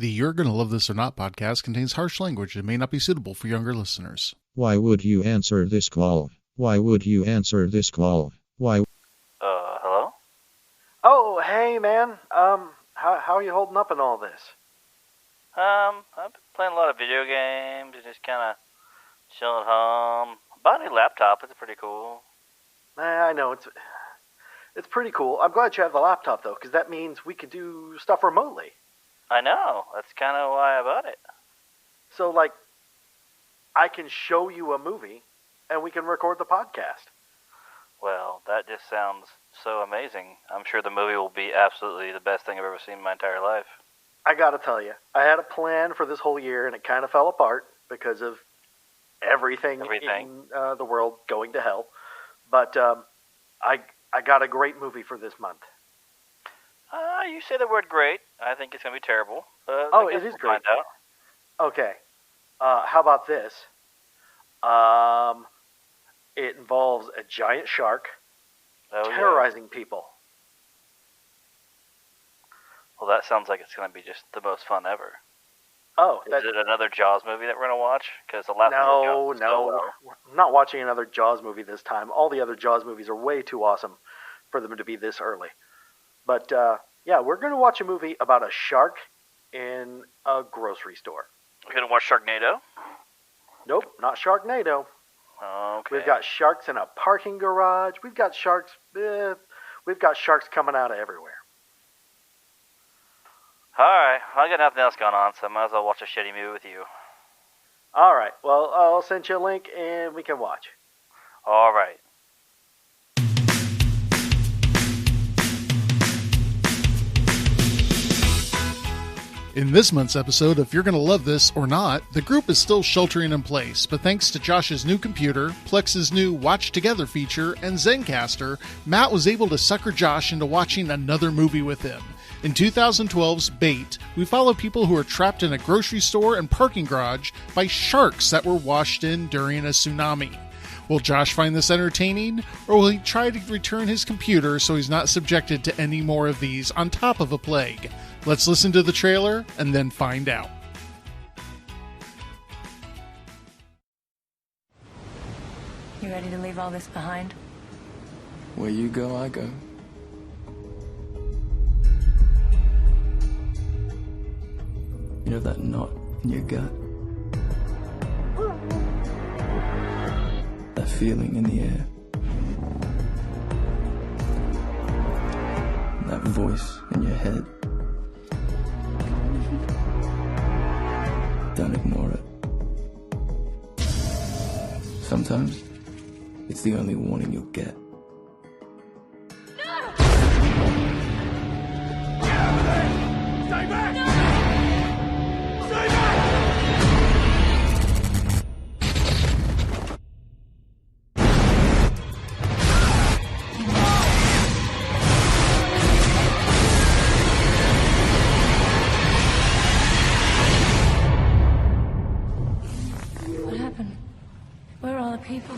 The You're Gonna Love This or Not podcast contains harsh language and may not be suitable for younger listeners. Why would you answer this call? Why would you answer this call? Why? Hello? Oh, hey, man. How are you holding up in all this? I've been playing a lot of video games and just kind of chilling at home. Bought a new laptop. It's pretty cool. I know, it's pretty cool. I'm glad you have the laptop, though, because that means we could do stuff remotely. I know. That's kind of why I bought it. So, like, I can show you a movie, and we can record the podcast. Well, that just sounds so amazing. I'm sure the movie will be absolutely the best thing I've ever seen in my entire life. I gotta tell you, I had a plan for this whole year, and it kind of fell apart because of everything. In the world going to hell. But I got a great movie for this month. You say the word great. I think it's going to be terrible. It is great. Find out. Okay. How about this? It involves a giant shark terrorizing people. Well, that sounds like it's going to be just the most fun ever. Oh, is it another Jaws movie that we're going to watch? Because the last No. I'm not watching another Jaws movie this time. All the other Jaws movies are way too awesome for them to be this early. But, yeah, we're going to watch a movie about a shark in a grocery store. We're going to watch Sharknado? Nope, not Sharknado. Okay. We've got sharks in a parking garage. We've got sharks coming out of everywhere. Alright, I got nothing else going on, so I might as well watch a shitty movie with you. Alright, well, I'll send you a link and we can watch. Alright. In this month's episode of You're Gonna Love This or Not, the group is still sheltering in place, but thanks to Josh's new computer, Plex's new Watch Together feature, and Zencastr, Matt was able to sucker Josh into watching another movie with him. In 2012's Bait, we follow people who are trapped in a grocery store and parking garage by sharks that were washed in during a tsunami. Will Josh find this entertaining, or will he try to return his computer so he's not subjected to any more of these on top of a plague? Let's listen to the trailer and then find out. You ready to leave all this behind? Where you go, I go. You know that knot in your gut? That feeling in the air? That voice in your head? Don't ignore it. Sometimes, it's the only warning you'll get. No! Stay back! No! Stay back! What happened? Where are all the people?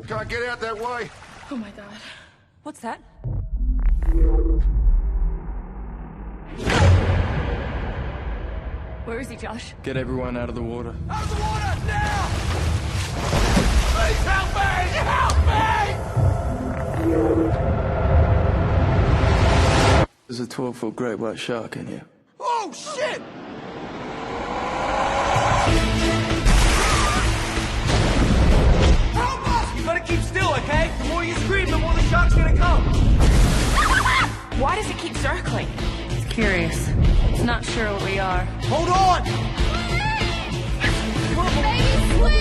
Can't get out that way. Oh my god. What's that? Where is he, Josh? Get everyone out of the water. Out of the water, now! Please help me! Help me! There's a 12-foot great white shark in here. Oh, shit! Help us! You gotta keep still, okay? The more you scream, the more the shark's gonna come. Why does it keep circling? It's curious. It's not sure what we are. Hold on! Baby, swim!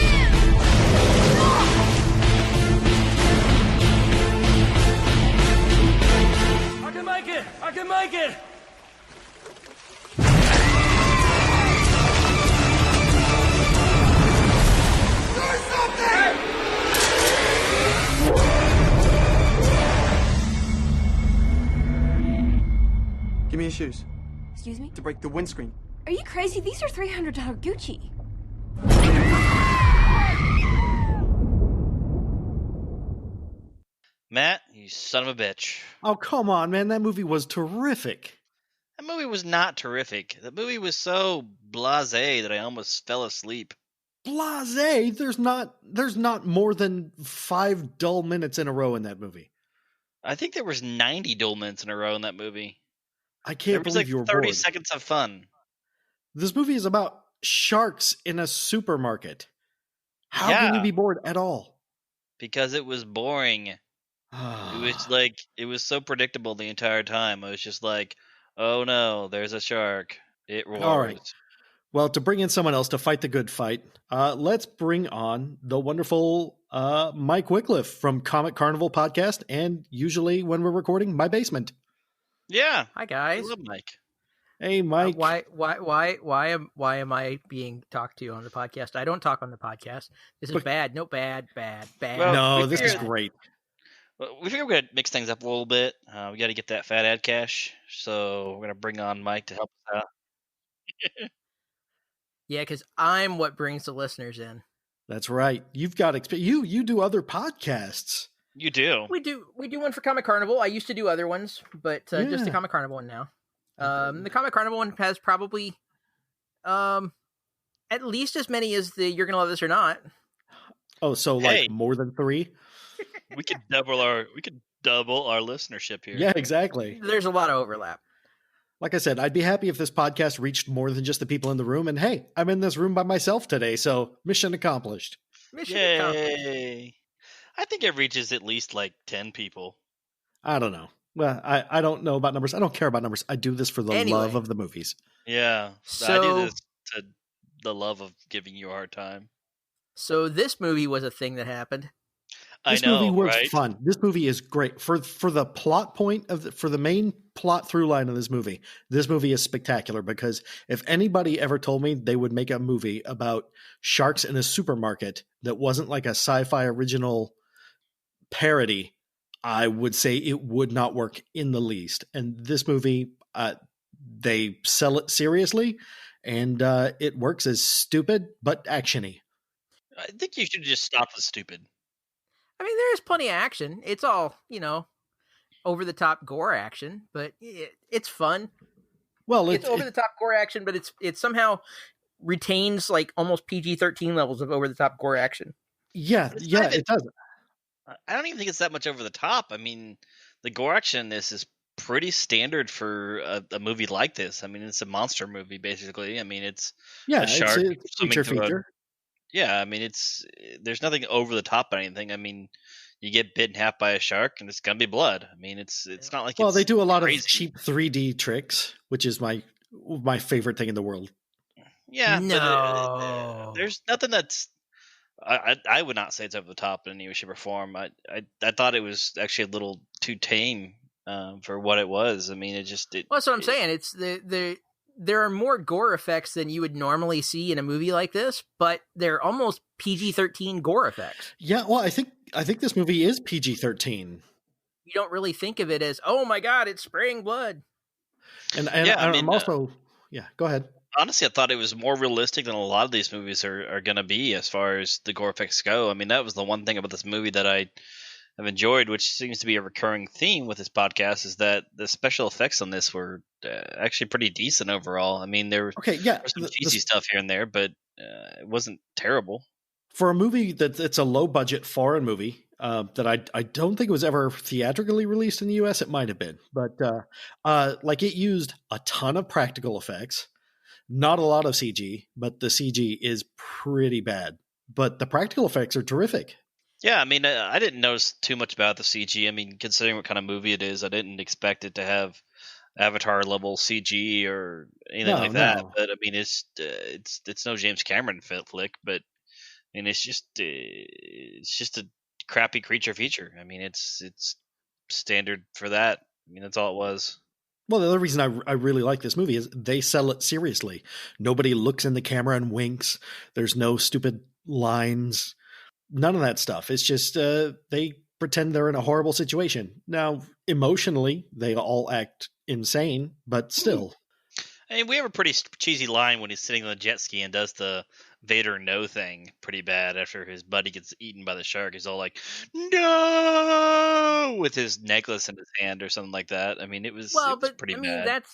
I can make it! I can make it! Give me your shoes. Excuse me? To break the windscreen. Are you crazy? These are $300 Gucci. Matt, you son of a bitch. Oh, come on, man. That movie was terrific. That movie was not terrific. The movie was so blasé that I almost fell asleep. Blasé. There's not more than 5 dull minutes in a row in that movie. I think there was 90 dull minutes in a row in that movie. I can't believe you were 30 bored. seconds of fun. This movie is about sharks in a supermarket. How can you be bored at all? Because it was boring. It was so predictable the entire time. I was just like, oh no, there's a shark. It roars. All right. Well, to bring in someone else to fight the good fight, let's bring on the wonderful Mike Wycliffe from Comic Carnival podcast, and usually when we're recording, My Basement. Yeah. Hi guys. I love Mike. Hey, Mike. Why am I being talked to on the podcast? I don't talk on the podcast. This is bad. No, bad. Well, no, this is great. We figured we're going to mix things up a little bit. We got to get that fat ad cash. So we're going to bring on Mike to help us out. Yeah, because I'm what brings the listeners in. That's right. You've got you do other podcasts. You do. We do one for Comic Carnival. I used to do other ones, but just the Comic Carnival one now. The Comic Carnival one has probably at least as many as the You're Gonna Love This or Not. Oh, so like more than 3? We could double our listenership here. Yeah, exactly. There's a lot of overlap. Like I said, I'd be happy if this podcast reached more than just the people in the room. And hey, I'm in this room by myself today, so mission accomplished. Yay! I think it reaches at least like 10 people. I don't know. Well, I don't know about numbers. I don't care about numbers. I do this for the love of the movies. Yeah, so, I do this to the love of giving you a hard time. So this movie was a thing that happened. This movie was fun. This movie is great for the plot point for the main plot through line of this movie. This movie is spectacular because if anybody ever told me they would make a movie about sharks in a supermarket that wasn't like a sci-fi original parody, I would say it would not work in the least. And this movie, they sell it seriously, and it works as stupid but actiony. I think you should just stop with stupid. I mean, there is plenty of action. It's all, over the top gore action, but it's fun. Well, it's over the top gore action, but it somehow retains like almost PG-13 levels of over the top gore action. Yeah, it does. I don't even think it's that much over the top. I mean, the gore action in this is pretty standard for a movie like this. I mean, it's a monster movie basically. I mean, it's a shark swimming through yeah, I mean, there's nothing over the top or anything. I mean, you get bit in half by a shark, and it's gonna be blood. I mean, it's not like they do a lot of cheap 3D tricks, which is my favorite thing in the world. Yeah, no, but there's nothing that's. I would not say it's over the top in any way, shape, or form. I thought it was actually a little too tame for what it was. I mean, well, that's what I'm saying. It's there are more gore effects than you would normally see in a movie like this, but they're almost PG-13 gore effects. Yeah, well, I think this movie is PG-13. You don't really think of it as, oh my God, it's spraying blood. And I'm also, go ahead. Honestly, I thought it was more realistic than a lot of these movies are going to be as far as the gore effects go. I mean, that was the one thing about this movie that I have enjoyed, which seems to be a recurring theme with this podcast, is that the special effects on this were actually pretty decent overall. I mean, there was some cheesy stuff here and there, but it wasn't terrible. For a movie it's a low-budget foreign movie that I don't think it was ever theatrically released in the U.S., it might have been. But it used a ton of practical effects, not a lot of CG, but the CG is pretty bad. But the practical effects are terrific. Yeah, I mean, I didn't notice too much about the CG. I mean, considering what kind of movie it is, I didn't expect it to have Avatar level CG or anything like that. But I mean, it's no James Cameron flick, but I mean, it's just a crappy creature feature. I mean, it's standard for that. I mean, that's all it was. Well, the other reason I really like this movie is they sell it seriously. Nobody looks in the camera and winks. There's no stupid lines. None of that stuff. It's just they pretend they're in a horrible situation. Now, emotionally, they all act insane, but still. I mean, we have a pretty cheesy line when he's sitting on the jet ski and does the Vader no thing pretty bad after his buddy gets eaten by the shark. He's all like, no, with his necklace in his hand or something like that. I mean, it was pretty bad.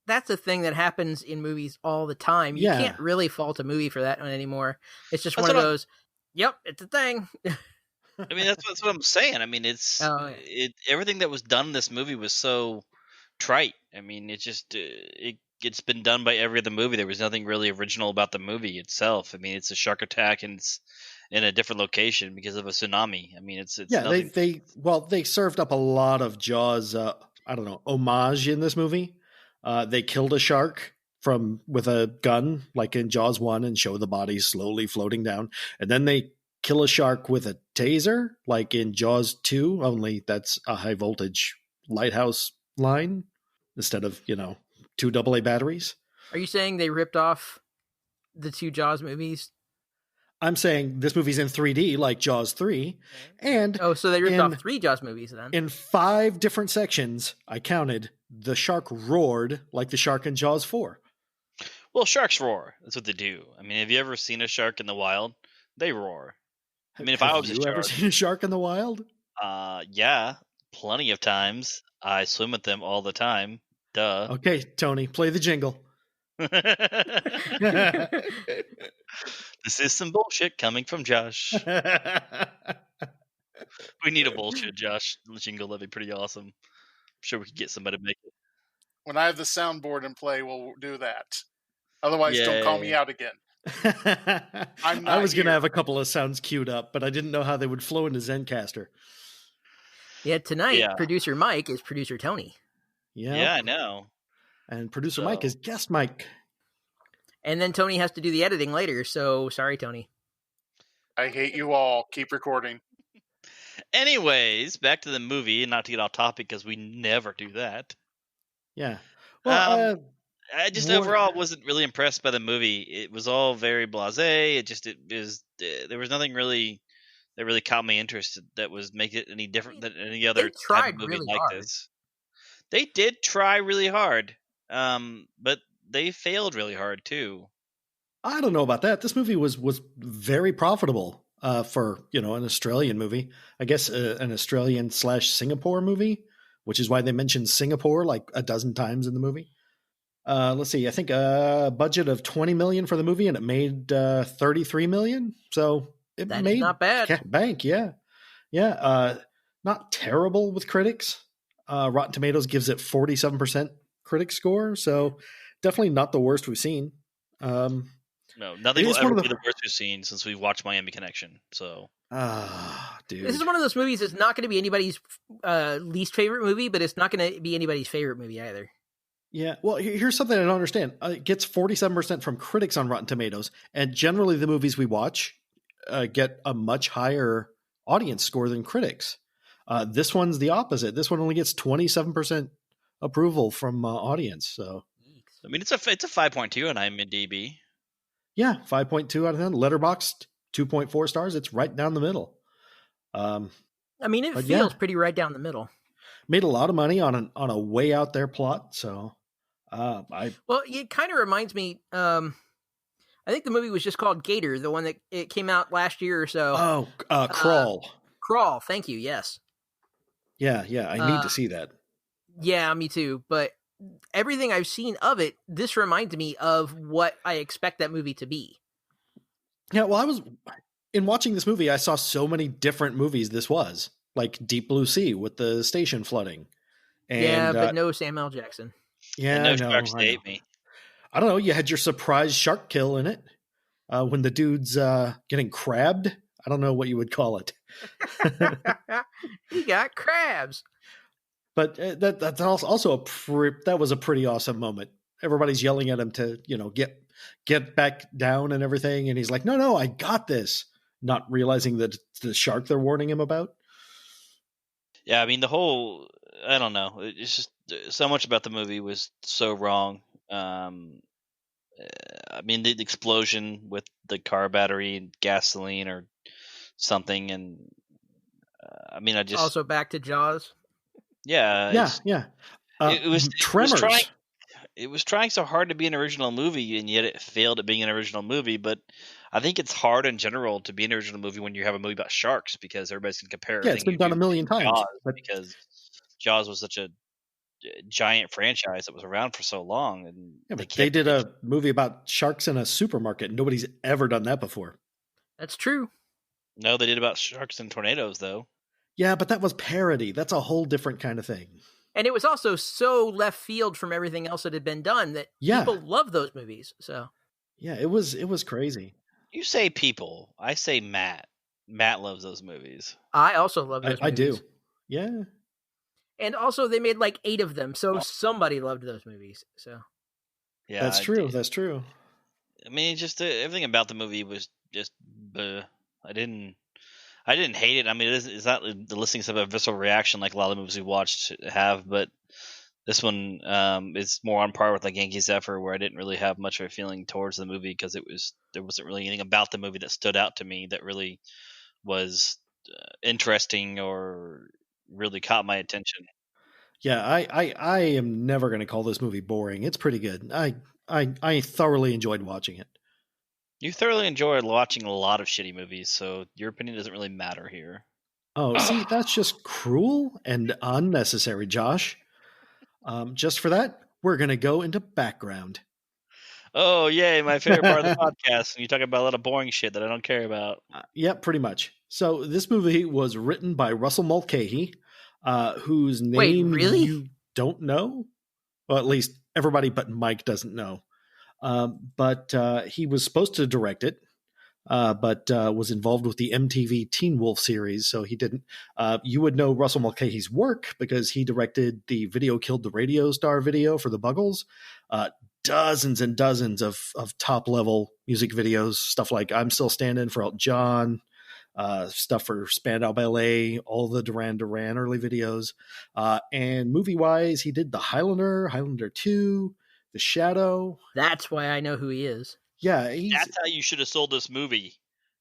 that's a thing that happens in movies all the time. You can't really fault a movie for that one anymore. It's just one of those. Yep, it's a thing. I mean, that's what I'm saying. I mean, everything that was done in this movie was so trite. I mean, it's been done by every other movie. There was nothing really original about the movie itself. I mean, it's a shark attack and it's in a different location because of a tsunami. I mean, it's nothing... they served up a lot of Jaws. Homage in this movie. They killed a shark with a gun, like in Jaws 1, and show the body slowly floating down, and then they kill a shark with a taser, like in Jaws 2, only that's a high voltage lighthouse line instead of, 2 AA batteries. Are you saying they ripped off the 2 Jaws movies? I'm saying this movie's in 3D, like Jaws 3. And so they ripped off 3 Jaws movies then? In 5 different sections, I counted, the shark roared like the shark in Jaws 4. Well, sharks roar. That's what they do. I mean, have you ever seen a shark in the wild? They roar. I mean, if I was a shark... Have you ever seen a shark in the wild? Yeah, plenty of times. I swim with them all the time. Duh. Okay, Tony, play the jingle. This is some bullshit coming from Josh. We need a bullshit Josh jingle. That'd be pretty awesome. I'm sure we could get somebody to make it. When I have the soundboard in play, we'll do that. Otherwise, don't call me out again. I was going to have a couple of sounds queued up, but I didn't know how they would flow into Zencastr. Yeah, tonight, producer Mike is producer Tony. Yeah, I know. And producer Mike is guest Mike. And then Tony has to do the editing later, so sorry, Tony. I hate you all. Keep recording. Anyways, back to the movie, not to get off topic because we never do that. Yeah. Well, I just overall wasn't really impressed by the movie. It was all very blasé. There was nothing really that really caught my interest that was make it any different than any other type of movie really like hard. this. They did try really hard, but they failed really hard too. I don't know about that. This movie was very profitable for an Australian movie. I guess an Australian/Singapore movie, which is why they mentioned Singapore like a dozen times in the movie. Let's see. I think a budget of $20 million for the movie, and it made $33 million. So it made not bad bank. Yeah. Not terrible with critics. Rotten Tomatoes gives it 47% critic score. So definitely not the worst we've seen. No, nothing will ever be the worst we've seen since we've watched Miami Connection. So, dude, this is one of those movies that's not going to be anybody's least favorite movie, but it's not going to be anybody's favorite movie either. Yeah, well, here's something I don't understand. It gets 47% from critics on Rotten Tomatoes, and generally the movies we watch get a much higher audience score than critics. This one's the opposite. This one only gets 27% approval from audience. So, I mean, it's a 5.2 on IMDb. Yeah, 5.2 out of 10. Letterboxd, 2.4 stars. It's right down the middle. I mean, it feels pretty right down the middle. Made a lot of money on a way out there plot. So, well, it kind of reminds me. I think the movie was just called Gator, the one that it came out last year or so. Oh, Crawl. Crawl. Thank you. Yes. Yeah. I need to see that. Yeah, me too. But everything I've seen of it, this reminds me of what I expect that movie to be. Yeah, well, in watching this movie, I saw so many different movies this was. Like Deep Blue Sea with the station flooding. And, but no Samuel L. Jackson. Yeah, no sharks ate me. I don't know. You had your surprise shark kill in it when the dude's getting crabbed. I don't know what you would call it. He got crabs. But that's also that was a pretty awesome moment. Everybody's yelling at him to get back down and everything, and he's like, "No, I got this," not realizing that it's the shark they're warning him about. Yeah, I mean I don't know. It's just so much about the movie was so wrong. I mean, the explosion with the car battery and gasoline or something, and I mean, I just also back to Jaws. Yeah. It was Tremors. It was trying so hard to be an original movie, and yet it failed at being an original movie. But I think it's hard in general to be an original movie when you have a movie about sharks because everybody's going to compare. Yeah, it's been done a million times. Because Jaws was such a giant franchise that was around for so long. And yeah, but they did a movie about sharks in a supermarket. Nobody's ever done that before. That's true. No, they did about sharks and tornadoes, though. Yeah, but that was parody. That's a whole different kind of thing. And it was also so left field from everything else that had been done that people love those movies. So yeah, it was crazy. You say people. I say Matt. Matt loves those movies. I also love those movies. I do. Yeah. And also they made like 8 of them, so somebody loved those movies. So yeah, that's true. That's true. I mean, just everything about the movie was just. I didn't hate it. I mean, it's not the listings of a visceral reaction like a lot of the movies we watched have, but this one is more on par with like Yankee Zephyr, where I didn't really have much of a feeling towards the movie because there wasn't really anything about the movie that stood out to me that really was interesting or really caught my attention. Yeah, I am never going to call this movie boring. It's pretty good. I thoroughly enjoyed watching it. You thoroughly enjoyed watching a lot of shitty movies, so your opinion doesn't really matter here. Oh, see, that's just cruel and unnecessary, Josh. Just for that, we're going to go into background. Oh, yay, my favorite part of the podcast. And you talk about a lot of boring shit that I don't care about. Yeah, pretty much. So this movie was written by Russell Mulcahy, whose name you don't know. Well, at least everybody but Mike doesn't know. But he was supposed to direct it, but was involved with the MTV Teen Wolf series, so he didn't. You would know Russell Mulcahy's work because he directed the Video Killed the Radio Star video for the Buggles, dozens and dozens of top-level music videos, stuff like I'm Still Standing for Elton John, stuff for Spandau Ballet, all the Duran Duran early videos. And movie-wise, he did The Highlander, Highlander 2, The Shadow. That's why I know who he is. Yeah, that's how you should have sold this movie.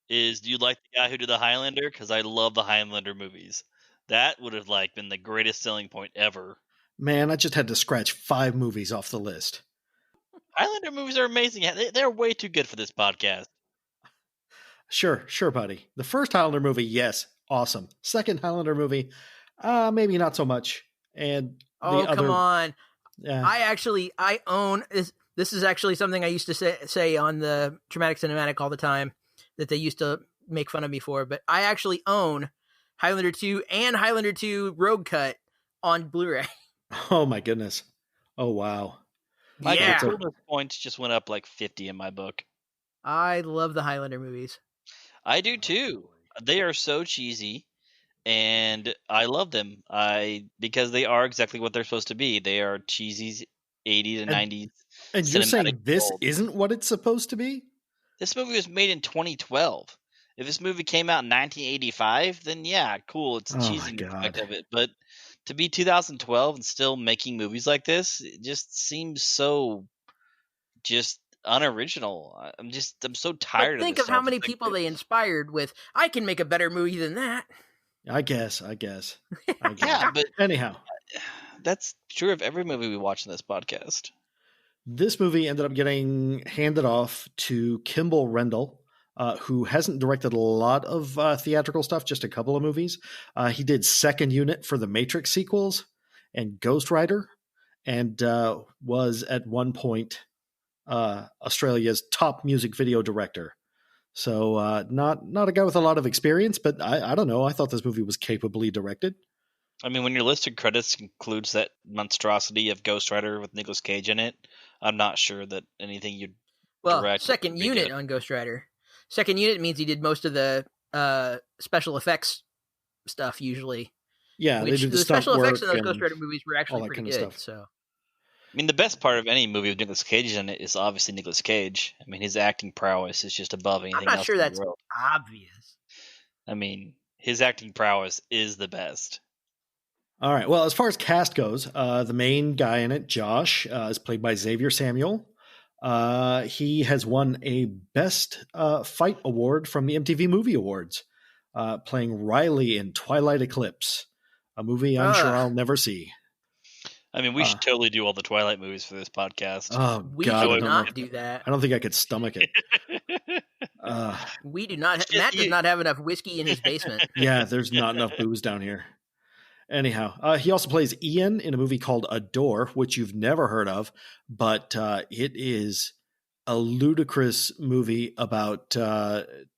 Do you like the guy who did the Highlander? Because I love the Highlander movies. That would have been the greatest selling point ever. Man, I just had to scratch 5 movies off the list. Highlander movies are amazing. They're way too good for this podcast. Sure, buddy. The first Highlander movie, yes, awesome. Second Highlander movie, maybe not so much. And come on. Yeah. I own this. This is actually something I used to say on the Traumatic Cinematic all the time that they used to make fun of me for. But I actually own Highlander 2 and Highlander 2 Rogue Cut on Blu-ray. Oh my goodness! Oh wow! My points just went up like 50 in my book. I love the Highlander movies. I do too. They are so cheesy, and I love them. Because they are exactly what they're supposed to be. They are cheesy 80s and 90s. And you're saying this isn't what it's supposed to be? This movie was made in 2012. If this movie came out in 1985, then yeah, cool. It's cheesy aspect of it. But to be 2012 and still making movies like this, it just seems so just unoriginal. I'm so tired of this. Think of how many people they inspired with, I can make a better movie than that. I guess. Yeah, but anyhow, that's true of every movie we watch in this podcast. This movie ended up getting handed off to Kimball Rendell, who hasn't directed a lot of theatrical stuff, just a couple of movies. He did Second Unit for the Matrix sequels and Ghost Rider, and was at one point Australia's top music video director. So not a guy with a lot of experience, but I don't know. I thought this movie was capably directed. I mean, when your list of credits includes that monstrosity of Ghost Rider with Nicolas Cage in it, I'm not sure that anything you'd direct. Second Unit on Ghost Rider. Second Unit means he did most of the special effects stuff usually. Yeah, they did the special effects in those Ghost Rider movies were actually pretty good. So, I mean, the best part of any movie with Nicolas Cage in it is obviously Nicolas Cage. I mean, his acting prowess is just above anything else. I'm not sure that's obvious. I mean, his acting prowess is the best. All right. Well, as far as cast goes, the main guy in it, Josh, is played by Xavier Samuel. He has won a Best Fight Award from the MTV Movie Awards, playing Riley in Twilight Eclipse, a movie I'm sure I'll never see. I mean, we should totally do all the Twilight movies for this podcast. Oh, we God. should not do that. I don't think I could stomach it. We do not. Matt does not have enough whiskey in his basement. Yeah, there's not enough booze down here. Anyhow, he also plays Ian in a movie called Adore, which you've never heard of, but it is a ludicrous movie about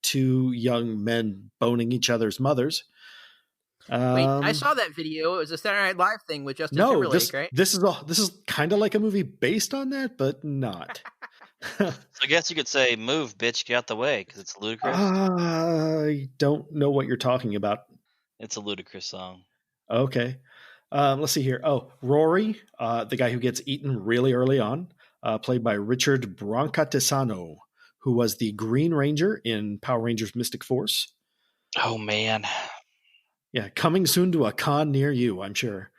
two young men boning each other's mothers. Wait, I saw that video. It was a Saturday Night Live thing with Justin Timberlake, right? This is kind of like a movie based on that, but not. So I guess you could say, "Move, bitch, get out the way," because it's ludicrous. I don't know what you're talking about. It's a ludicrous song. Okay. Let's see here. Oh, Rory, the guy who gets eaten really early on, played by Richard Brancatisano, who was the Green Ranger in Power Rangers Mystic Force. Oh, man. Yeah, coming soon to a con near you, I'm sure.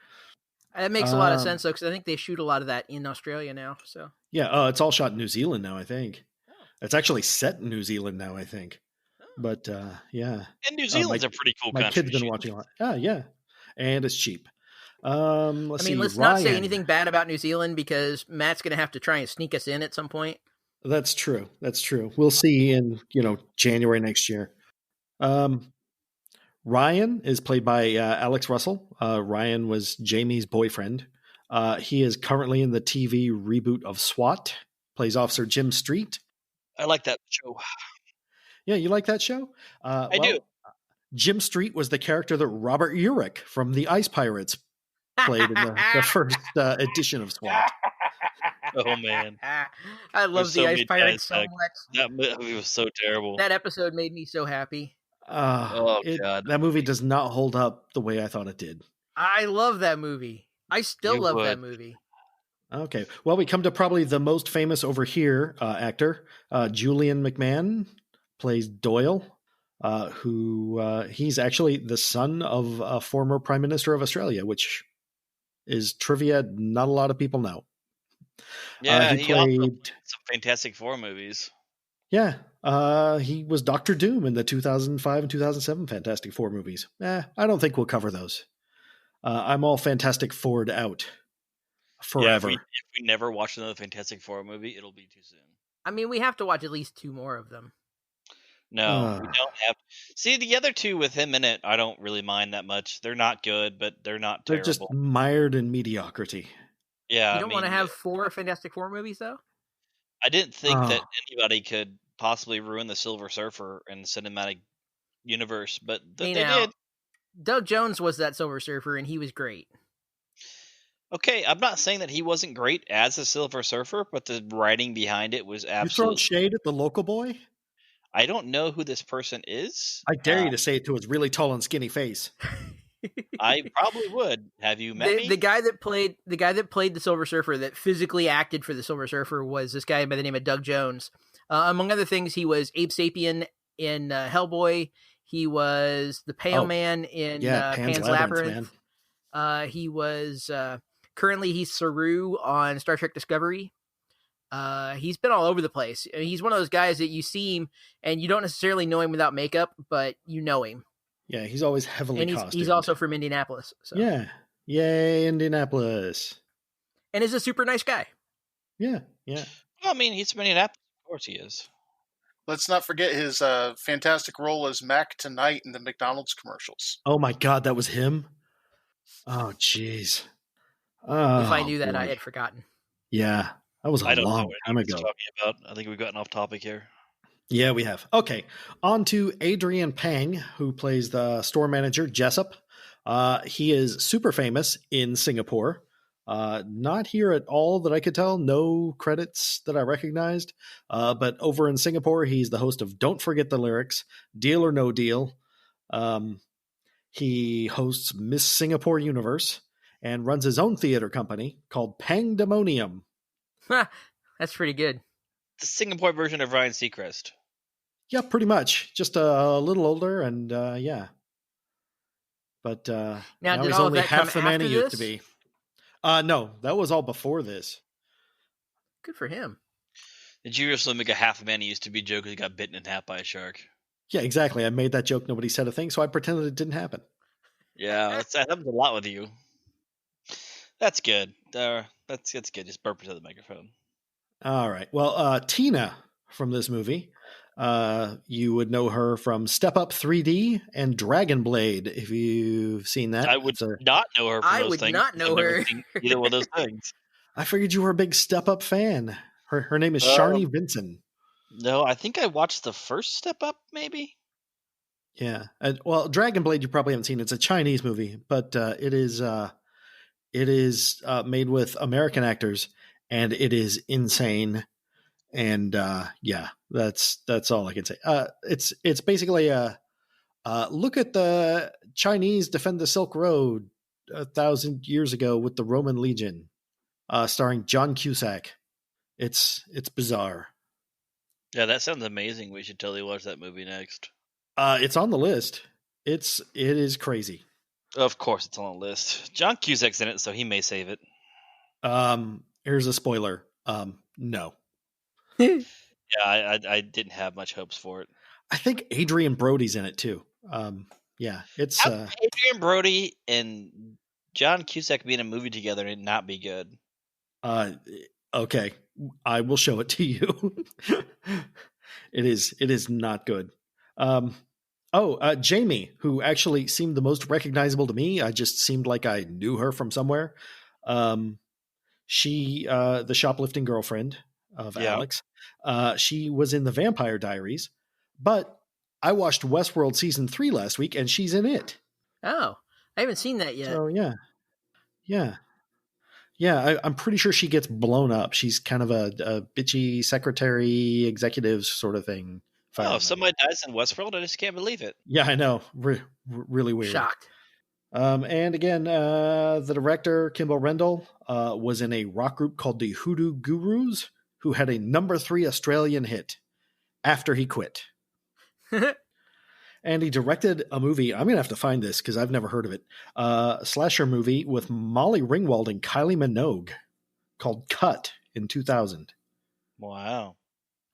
That makes a lot of sense, though, because I think they shoot a lot of that in Australia now. So yeah, it's all shot in New Zealand now, I think. Oh. It's actually set in New Zealand now, I think. Oh. But, yeah. And New Zealand's a pretty cool country. My kid's been watching a lot. Oh, yeah. And it's cheap. Let's not say anything bad about New Zealand because Matt's going to have to try and sneak us in at some point. That's true. We'll see in, January next year. Ryan is played by Alex Russell. Ryan was Jamie's boyfriend. He is currently in the TV reboot of SWAT, plays Officer Jim Street. I like that show. Yeah, you like that show? I do. Jim Street was the character that Robert Urich from the Ice Pirates played in the first edition of SWAT. Oh, man. I love the Ice Pirates so much. That movie was so terrible. That episode made me so happy. God. That movie does not hold up the way I thought it did. I love that movie. I still love that movie. Okay. Well, we come to probably the most famous over here actor. Julian McMahon plays Doyle, who he's actually the son of a former Prime Minister of Australia, which is trivia not a lot of people know. Yeah, he also played some Fantastic Four movies. Yeah, he was Doctor Doom in the 2005 and 2007 Fantastic Four movies. I don't think we'll cover those. I'm all Fantastic Four'd out forever. Yeah, if we never watch another Fantastic Four movie, it'll be too soon. I mean, we have to watch at least 2 more of them. No, we don't have. See, the other 2 with him in it, I don't really mind that much. They're not good, but they're not terrible. They're just mired in mediocrity. Yeah, you don't want to have 4 Fantastic Four movies, though? I didn't think that anybody could possibly ruin the Silver Surfer in the cinematic universe, but they did. Doug Jones was that Silver Surfer, and he was great. Okay, I'm not saying that he wasn't great as a Silver Surfer, but the writing behind it was absolutely... You throwing shade at the local boy? I don't know who this person is. I dare you to say it to his really tall and skinny face. I probably would. Have you met me? The guy that played the Silver Surfer, that physically acted for the Silver Surfer, was this guy by the name of Doug Jones. Among other things, he was Abe Sapien in Hellboy. He was the Pale Man in Pan's Labyrinth. He was currently he's Saru on Star Trek Discovery. He's been all over the place. He's one of those guys that you see him and you don't necessarily know him without makeup, but you know him. Yeah, he's always heavily costumed. He's also from Indianapolis. So. Yeah. Yay, Indianapolis. And is a super nice guy. Yeah, yeah. Well, I mean, he's from Indianapolis. Of course he is. Let's not forget his fantastic role as Mac tonight in the McDonald's commercials. Oh my God, that was him? Oh, jeez. If I knew that, I had forgotten. Yeah, that was a long time ago. Talking about. I think we've gotten off topic here. Yeah, we have. Okay, on to Adrian Pang, who plays the store manager, Jessup. He is super famous in Singapore. Not here at all that I could tell. No credits that I recognized. But over in Singapore, he's the host of Don't Forget the Lyrics, Deal or No Deal. He hosts Miss Singapore Universe and runs his own theater company called Pangdemonium. That's pretty good. The Singapore version of Ryan Seacrest. Yeah, pretty much. Just a little older and yeah. But now he's only half the man he used to be. No, that was all before this. Good for him. Did you also make a half a man he used to be joke because he got bitten in half by a shark? Yeah, exactly. I made that joke. Nobody said a thing, so I pretended it didn't happen. Yeah, that happens a lot with you. That's good. That's good. Just burp into the microphone. All right. Well, Tina from this movie You would know her from Step Up 3D and Dragon Blade, if you've seen that. I would not know her from I those would things. not know I've never her. seen either one of those things. I figured you were a big Step Up fan. Her name is Sharni Vinson. No, I think I watched the first Step Up, maybe. Yeah. Well, Dragon Blade you probably haven't seen. It's a Chinese movie, but it is made with American actors, and it is insane. And yeah, that's all I can say. It's basically a look at the Chinese defend the Silk Road 1,000 years ago with the Roman Legion, starring John Cusack. It's bizarre. Yeah, that sounds amazing. We should totally watch that movie next. It's on the list. It is crazy. Of course, it's on the list. John Cusack's in it, so he may save it. Here's a spoiler. No. Yeah, I didn't have much hopes for it. I think Adrian Brody's in it too. Yeah, it's Adrian Brody and John Cusack be in a movie together and not be good. Okay, I will show it to you. It is not good. Jamie, who actually seemed the most recognizable to me. I just seemed like I knew her from somewhere. She, the shoplifting girlfriend of Alex. She was in the Vampire Diaries, but I watched Westworld season 3 last week, and she's in it. Oh, I haven't seen that yet. So yeah. I'm pretty sure she gets blown up. She's kind of a bitchy secretary, executive sort of thing. If somebody dies in Westworld, I just can't believe it. Yeah, I know. Really weird. Shocked. And again, the director, Kimball Rendell, was in a rock group called the Hoodoo Gurus, who had a number 3 Australian hit after he quit. And he directed a movie. I'm going to have to find this because I've never heard of it. A slasher movie with Molly Ringwald and Kylie Minogue called Cut in 2000. Wow.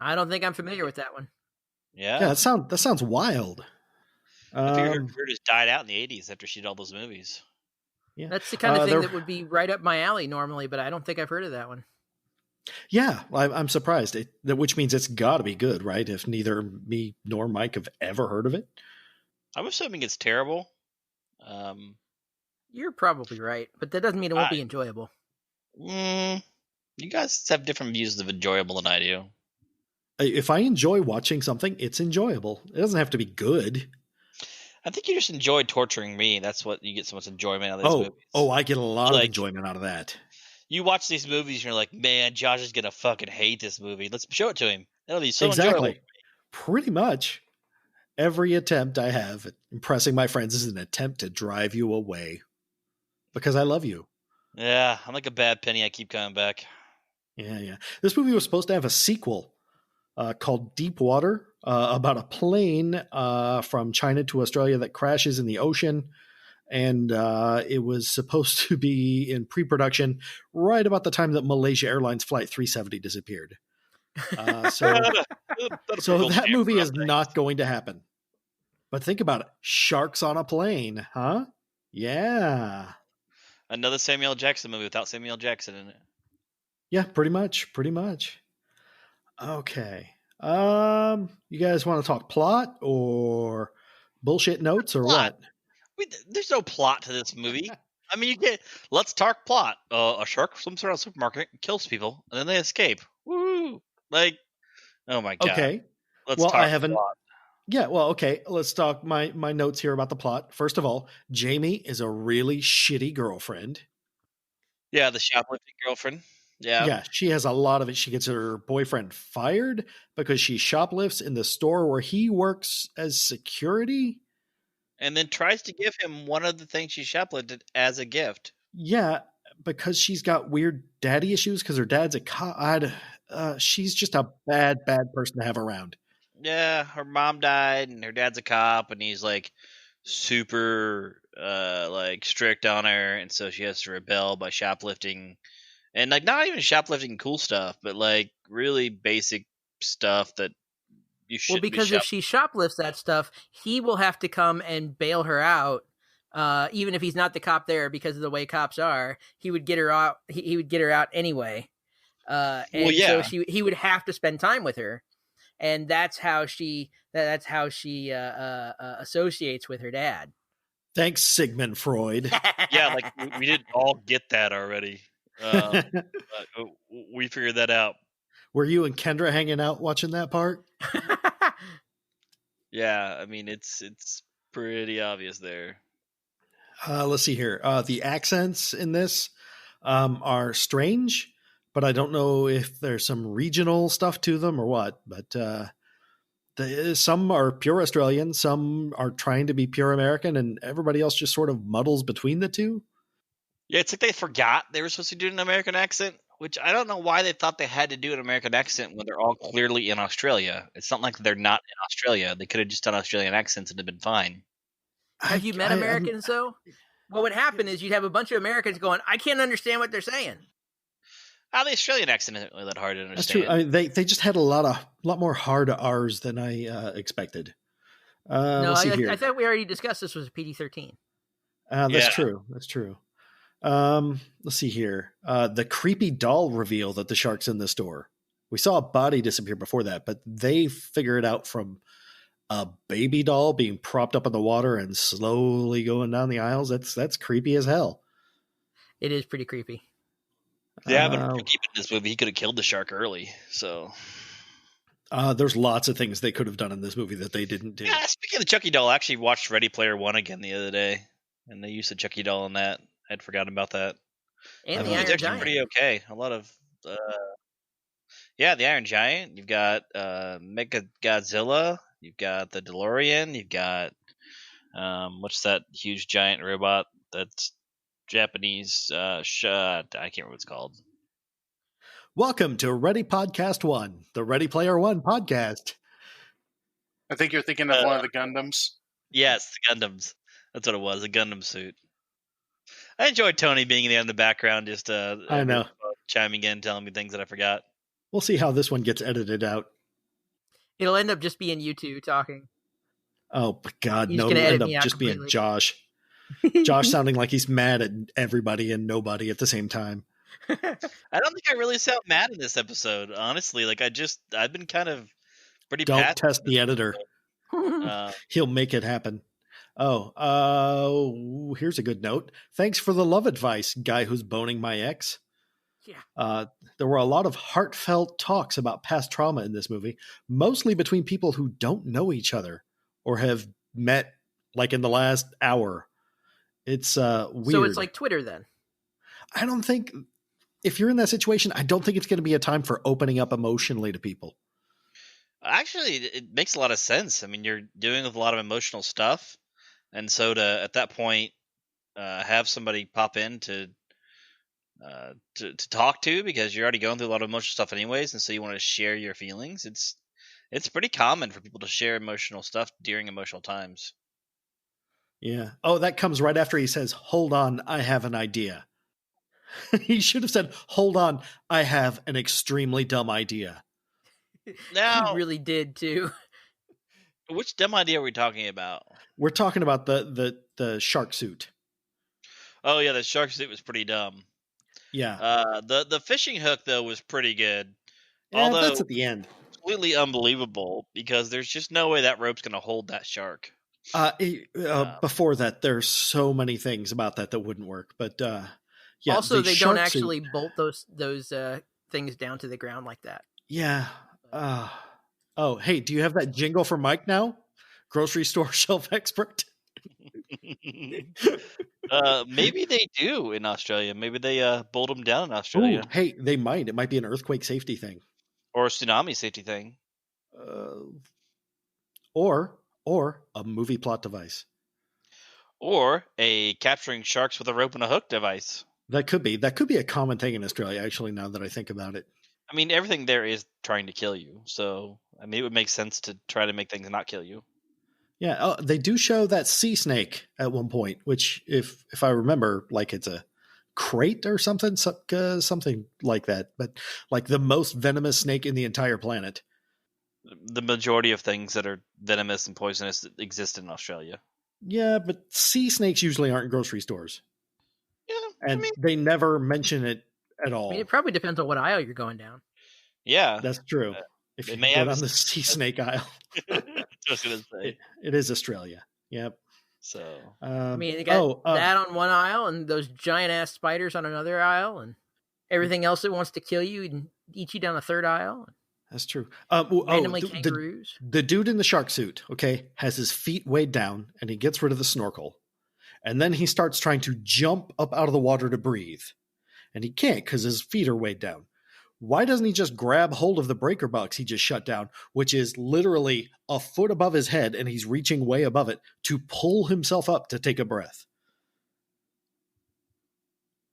I don't think I'm familiar with that one. Yeah. Yeah, that sounds wild. I figured her career just died out in the 80s after she did all those movies. Yeah. That's the kind of thing that would be right up my alley normally, but I don't think I've heard of that one. Yeah, I'm surprised. Which means it's got to be good, right? If neither me nor Mike have ever heard of it. I'm assuming it's terrible. You're probably right, but that doesn't mean it won't be enjoyable. You guys have different views of enjoyable than I do. If I enjoy watching something, it's enjoyable. It doesn't have to be good. I think you just enjoy torturing me. That's what you get so much enjoyment out of these movies. Oh, I get a lot of enjoyment out of that. You watch these movies and you're like, man, Josh is going to fucking hate this movie. Let's show it to him. That'll be so enjoyable. Pretty much every attempt I have at impressing my friends is an attempt to drive you away because I love you. Yeah, I'm like a bad penny. I keep coming back. Yeah. This movie was supposed to have a sequel called Deep Water, about a plane from China to Australia that crashes in the ocean. And it was supposed to be in pre-production right about the time that Malaysia Airlines Flight 370 disappeared. So that movie is not going to happen. But think about it. Sharks on a plane, huh? Yeah. Another Samuel L. Jackson movie without Samuel L. Jackson in it. Yeah, pretty much. Okay. You guys want to talk plot or bullshit notes or what? There's no plot to this movie. I mean, let's talk plot. A shark swims around a supermarket and kills people, and then they escape. Woo! Like, oh my god. Okay. Let's talk plot. Yeah, well, okay. Let's talk my notes here about the plot. First of all, Jamie is a really shitty girlfriend. Yeah, the shoplifting girlfriend. Yeah, she has a lot of it. She gets her boyfriend fired because she shoplifts in the store where he works as security. And then tries to give him one of the things she shoplifted as a gift. Yeah, because she's got weird daddy issues because her dad's a cop. She's just a bad person to have around. Yeah, her mom died and her dad's a cop and he's like super like strict on her, and so she has to rebel by shoplifting. And like not even shoplifting cool stuff, but like really basic stuff that you should. Well, because if she shoplifts that stuff, he will have to come and bail her out, even if he's not the cop there. Because of the way cops are, he would get her out. He would get her out anyway. So he would have to spend time with her. and that's how she associates with her dad. Thanks, Sigmund Freud. Yeah, like we didn't all get that already. But we figured that out. Were you and Kendra hanging out watching that part? Yeah, I mean it's pretty obvious there. Let's see here. The accents in this are strange, but I don't know if there's some regional stuff to them or what. But some are pure Australian, some are trying to be pure American, and everybody else just sort of muddles between the two. Yeah, it's like they forgot they were supposed to do an American accent, which I don't know why they thought they had to do an American accent when they're all clearly in Australia. It's not like they're not in Australia. They could have just done Australian accents and it'd been fine. Have you met Americans, though? What would happen is you'd have a bunch of Americans going, I can't understand what they're saying. The Australian accent isn't really that hard to understand. That's true. I mean, they just had a lot more hard R's than I expected. No, I thought we already discussed this was a PG-13. That's true. That's true. Let's see here. The creepy doll reveal that the shark's in the store. We saw a body disappear before that, but they figure it out from a baby doll being propped up in the water and slowly going down the aisles. That's creepy as hell. It is pretty creepy. Yeah, but keeping this movie, he could have killed the shark early. So there's lots of things they could have done in this movie that they didn't do. Yeah, speaking of the Chucky doll, I actually watched Ready Player One again the other day, and they used the Chucky doll in that. I'd forgotten about that. And the Iron Giant. Pretty okay. A lot of the Iron Giant. You've got Mecha Godzilla. You've got the DeLorean. You've got what's that huge giant robot that's Japanese? I can't remember what it's called. Welcome to Ready Podcast One, the Ready Player One podcast. I think you're thinking of one of the Gundams. Yes, the Gundams. That's what it was, a Gundam suit. I enjoyed Tony being in the background, just I know, chiming in, telling me things that I forgot. We'll see how this one gets edited out. It'll end up just being you two talking. Oh, God, no. It'll end up just being Josh. Josh sounding like he's mad at everybody and nobody at the same time. I don't think I really sound mad in this episode, honestly. Like, I've been kind of pretty Don't passive. test the editor. He'll make it happen. Oh, here's a good note. Thanks for the love advice, guy who's boning my ex. Yeah. There were a lot of heartfelt talks about past trauma in this movie, mostly between people who don't know each other or have met like in the last hour. It's weird. So it's like Twitter then. I don't think if you're in that situation, I don't think it's going to be a time for opening up emotionally to people. Actually, it makes a lot of sense. I mean, you're dealing with a lot of emotional stuff. And so at that point, have somebody pop in to talk to, because you're already going through a lot of emotional stuff anyways. And so you want to share your feelings. It's pretty common for people to share emotional stuff during emotional times. Yeah. Oh, that comes right after he says, "Hold on, I have an idea." He should have said, "Hold on, I have an extremely dumb idea." Now, he really did too. Which dumb idea are we talking about? We're talking about the shark suit. Oh yeah, the shark suit was pretty dumb. Yeah. The fishing hook though was pretty good. Yeah, although that's at the end. Completely unbelievable, because there's just no way that rope's going to hold that shark. Before that, there's so many things about that wouldn't work. But yeah. Also, they don't actually bolt those things down to the ground like that. Yeah. Oh, hey, do you have that jingle for Mike now? Grocery store shelf expert. Maybe they do in Australia. Maybe they bolt them down in Australia. Ooh, hey, they might. It might be an earthquake safety thing. Or a tsunami safety thing. Or a movie plot device. Or a capturing sharks with a rope and a hook device. That could be a common thing in Australia, actually, now that I think about it. I mean, everything there is trying to kill you. So, I mean, it would make sense to try to make things not kill you. Yeah, they do show that sea snake at one point, which, if I remember, like it's a crate or something like that. But like the most venomous snake in the entire planet. The majority of things that are venomous and poisonous exist in Australia. Yeah, but sea snakes usually aren't in grocery stores. Yeah, and they never mention it at all. I mean, it probably depends on what aisle you're going down. Yeah, that's true. If you go down the sea snake aisle. I was going to say. It is Australia. Yep. So, I mean, they got that on one aisle and those giant ass spiders on another aisle, and everything else that wants to kill you and eat you down the third aisle. That's true. Randomly kangaroos. The dude in the shark suit, okay, has his feet weighed down and he gets rid of the snorkel. And then he starts trying to jump up out of the water to breathe. And he can't because his feet are weighed down. Why doesn't he just grab hold of the breaker box he just shut down, which is literally a foot above his head, and he's reaching way above it to pull himself up to take a breath?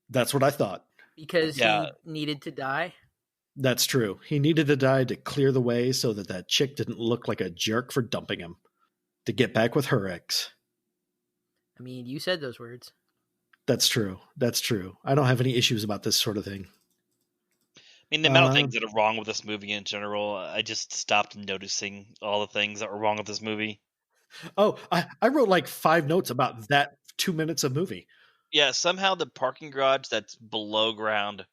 That's what I thought. Because he needed to die? That's true. He needed to die to clear the way so that chick didn't look like a jerk for dumping him. To get back with her ex. I mean, you said those words. That's true. That's true. I don't have any issues about this sort of thing. I mean, the amount of things that are wrong with this movie in general, I just stopped noticing all the things that were wrong with this movie. Oh, I wrote like 5 notes about that 2 minutes of movie. Yeah, somehow the parking garage that's below ground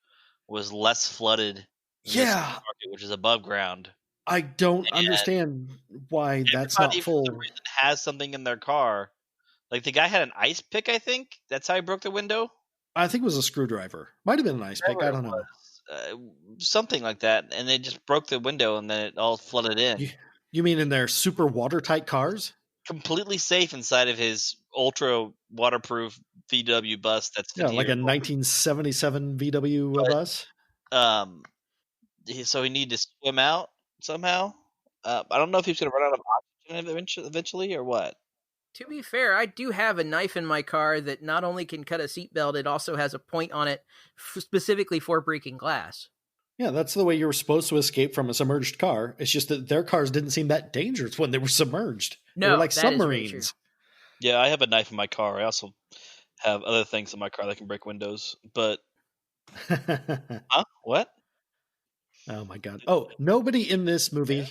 was less flooded than the market, which is above ground. I don't understand why that's not full. For some reason has something in their car. Like the guy had an ice pick, I think. That's how he broke the window. I think it was a screwdriver. Might have been an ice pick. I don't know. Something like that, and they just broke the window, and then it all flooded in. You mean in their super watertight cars? Completely safe inside of his ultra waterproof VW bus. That's like a 1977 VW bus. So he needed to swim out somehow. I don't know if he's going to run out of oxygen eventually, or what. To be fair, I do have a knife in my car that not only can cut a seatbelt, it also has a point on it specifically for breaking glass. Yeah, that's the way you were supposed to escape from a submerged car. It's just that their cars didn't seem that dangerous when they were submerged. No, they were like that submarines. Yeah, I have a knife in my car. I also have other things in my car that can break windows. But huh? What? Oh my god! Oh, nobody in this movie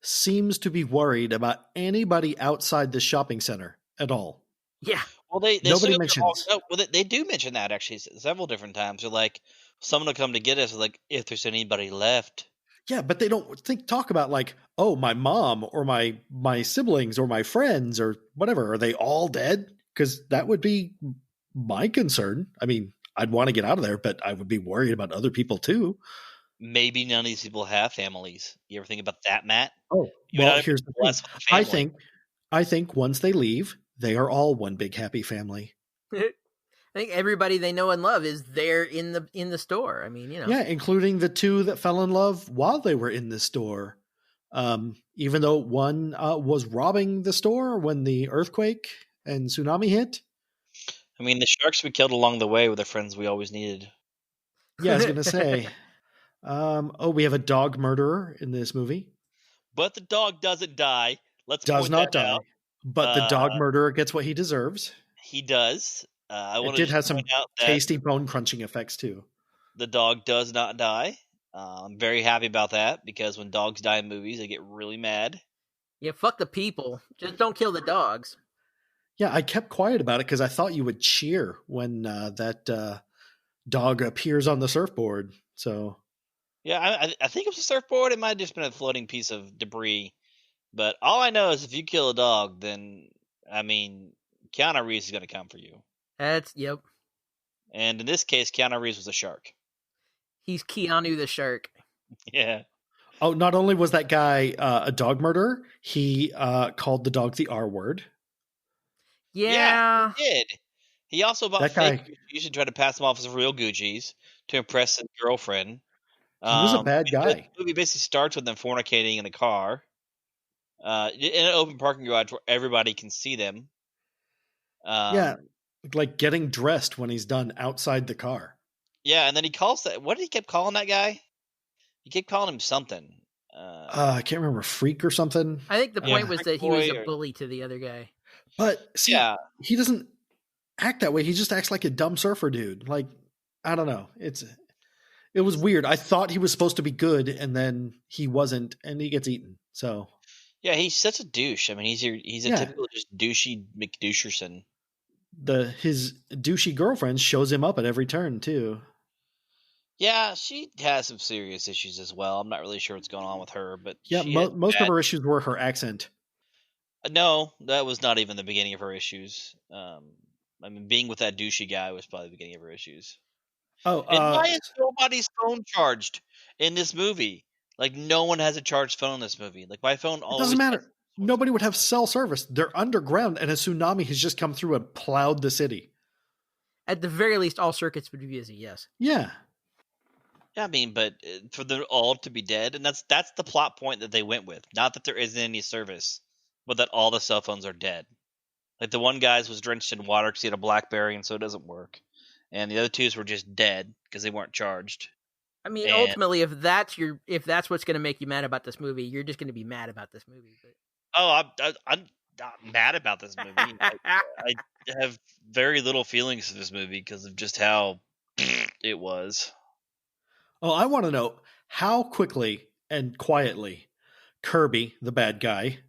seems to be worried about anybody outside the shopping center at all. Yeah. Well, they nobody mentions. They do mention that actually several different times. They're like, someone will come to get us. Like, if there's anybody left. Yeah, but they don't talk about like, oh, my mom or my siblings or my friends or whatever. Are they all dead? Because that would be my concern. I mean, I'd want to get out of there, but I would be worried about other people too. Maybe none of these people have families. You ever think about that, Matt? Oh, well, here's the thing. I think once they leave, they are all one big happy family. I think everybody they know and love is there in the store. I mean, Yeah, including the 2 that fell in love while they were in the store. Even though one was robbing the store when the earthquake and tsunami hit. I mean, the sharks we killed along the way were the friends we always needed. Yeah, I was going to say. We have a dog murderer in this movie. But the dog doesn't die. Does not die. But the dog murderer gets what he deserves. He does. It did have some tasty bone crunching effects too. The dog does not die. I'm very happy about that because when dogs die in movies, they get really mad. Yeah, fuck the people. Just don't kill the dogs. Yeah, I kept quiet about it because I thought you would cheer when that dog appears on the surfboard. So. Yeah, I think it was a surfboard. It might have just been a floating piece of debris. But all I know is if you kill a dog, then, I mean, Keanu Reeves is going to come for you. Yep. And in this case, Keanu Reeves was a shark. He's Keanu the shark. Yeah. Oh, not only was that guy a dog murderer, he called the dog the R word. Yeah. He did. He also bought fake Gucci's and tried to pass them off as real Gucci's to impress his girlfriend. He was a bad guy. The movie basically starts with them fornicating in a car, in an open parking garage where everybody can see them. Yeah, like getting dressed when he's done outside the car. Yeah, and then he calls that. What did he keep calling that guy? He kept calling him something. I can't remember, freak or something. I think the point was that he was a bully to the other guy. But see, he doesn't act that way. He just acts like a dumb surfer dude. Like, I don't know. It was weird. I thought he was supposed to be good, and then he wasn't, and he gets eaten. So, yeah, he's such a douche. I mean, he's a typical just douchey McDoucherson. His douchey girlfriend shows him up at every turn too. Yeah, she has some serious issues as well. I'm not really sure what's going on with her, but Yeah, most of her issues were her accent. No, that was not even the beginning of her issues. I mean, being with that douchey guy was probably the beginning of her issues. Oh, and why is nobody's phone charged in this movie? Like, no one has a charged phone in this movie. Like, my phone always... It doesn't matter. Nobody would have cell service. They're underground, and a tsunami has just come through and plowed the city. At the very least, all circuits would be busy, yes. Yeah. Yeah, I mean, but for them all to be dead, and that's the plot point that they went with. Not that there isn't any service, but that all the cell phones are dead. Like, the one guy's was drenched in water because he had a BlackBerry, and so it doesn't work. And the other twos were just dead because they weren't charged. I mean, ultimately, if that's what's going to make you mad about this movie, you're just going to be mad about this movie. But... Oh, I'm not mad about this movie. I have very little feelings for this movie because of just how it was. Oh, I want to know how quickly and quietly Kirby, the bad guy,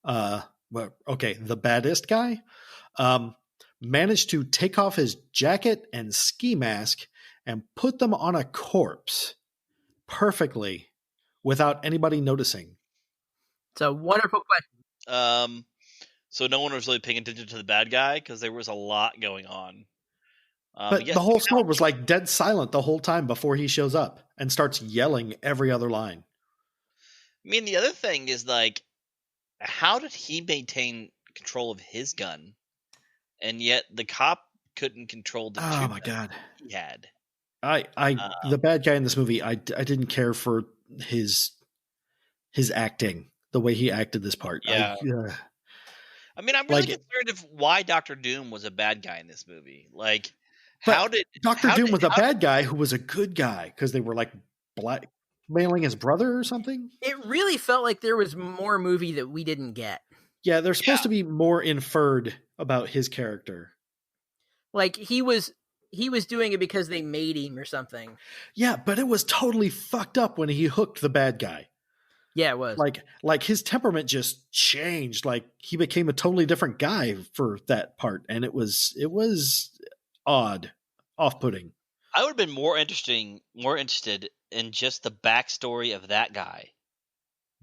the baddest guy, managed to take off his jacket and ski mask and put them on a corpse perfectly without anybody noticing. It's a wonderful question. So no one was really paying attention to the bad guy because there was a lot going on. But the whole store was like dead silent the whole time before he shows up and starts yelling every other line. I mean, the other thing is, like, how did he maintain control of his gun, and yet the cop couldn't control the oh my god he had? The bad guy in this movie, I didn't care for his acting, the way he acted this part. Yeah. I mean, I'm really concerned of why Dr. Doom was a bad guy in this movie. Like, how did Dr. Doom was a bad guy who was a good guy because they were like blackmailing his brother or something? It really felt like there was more movie that we didn't get. Yeah, there's supposed to be more inferred about his character. Like he was doing it because they made him or something. Yeah, but it was totally fucked up when he hooked the bad guy. Yeah, it was. Like his temperament just changed. Like he became a totally different guy for that part, and it was odd, off-putting. I would have been more interested in just the backstory of that guy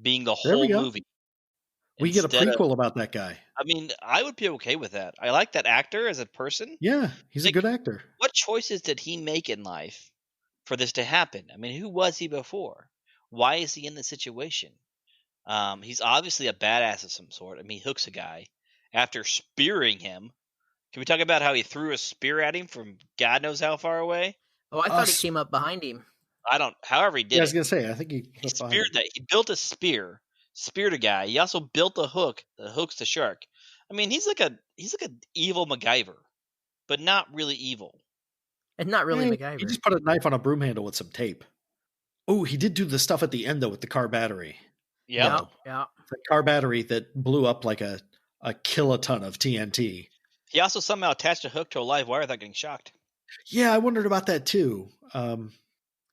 being the whole movie. We get a prequel about that guy. I mean, I would be okay with that. I like that actor as a person. Yeah, he's a good actor. What choices did he make in life for this to happen? I mean, who was he before? Why is he in this situation? He's obviously a badass of some sort. I mean, he hooks a guy after spearing him. Can we talk about how he threw a spear at him from God knows how far away? Oh, I thought it came up behind him. However he did it. I was going to say, I think he speared that. He built a spear, speared a guy. He also built a hook that hooks the shark. I mean, he's like an evil MacGyver, but not really evil. And not really MacGyver. He just put a knife on a broom handle with some tape. Oh, he did do the stuff at the end, though, with the car battery. Yeah. Yeah. The car battery that blew up like a kiloton of TNT. He also somehow attached a hook to a live wire without getting shocked. Yeah, I wondered about that, too.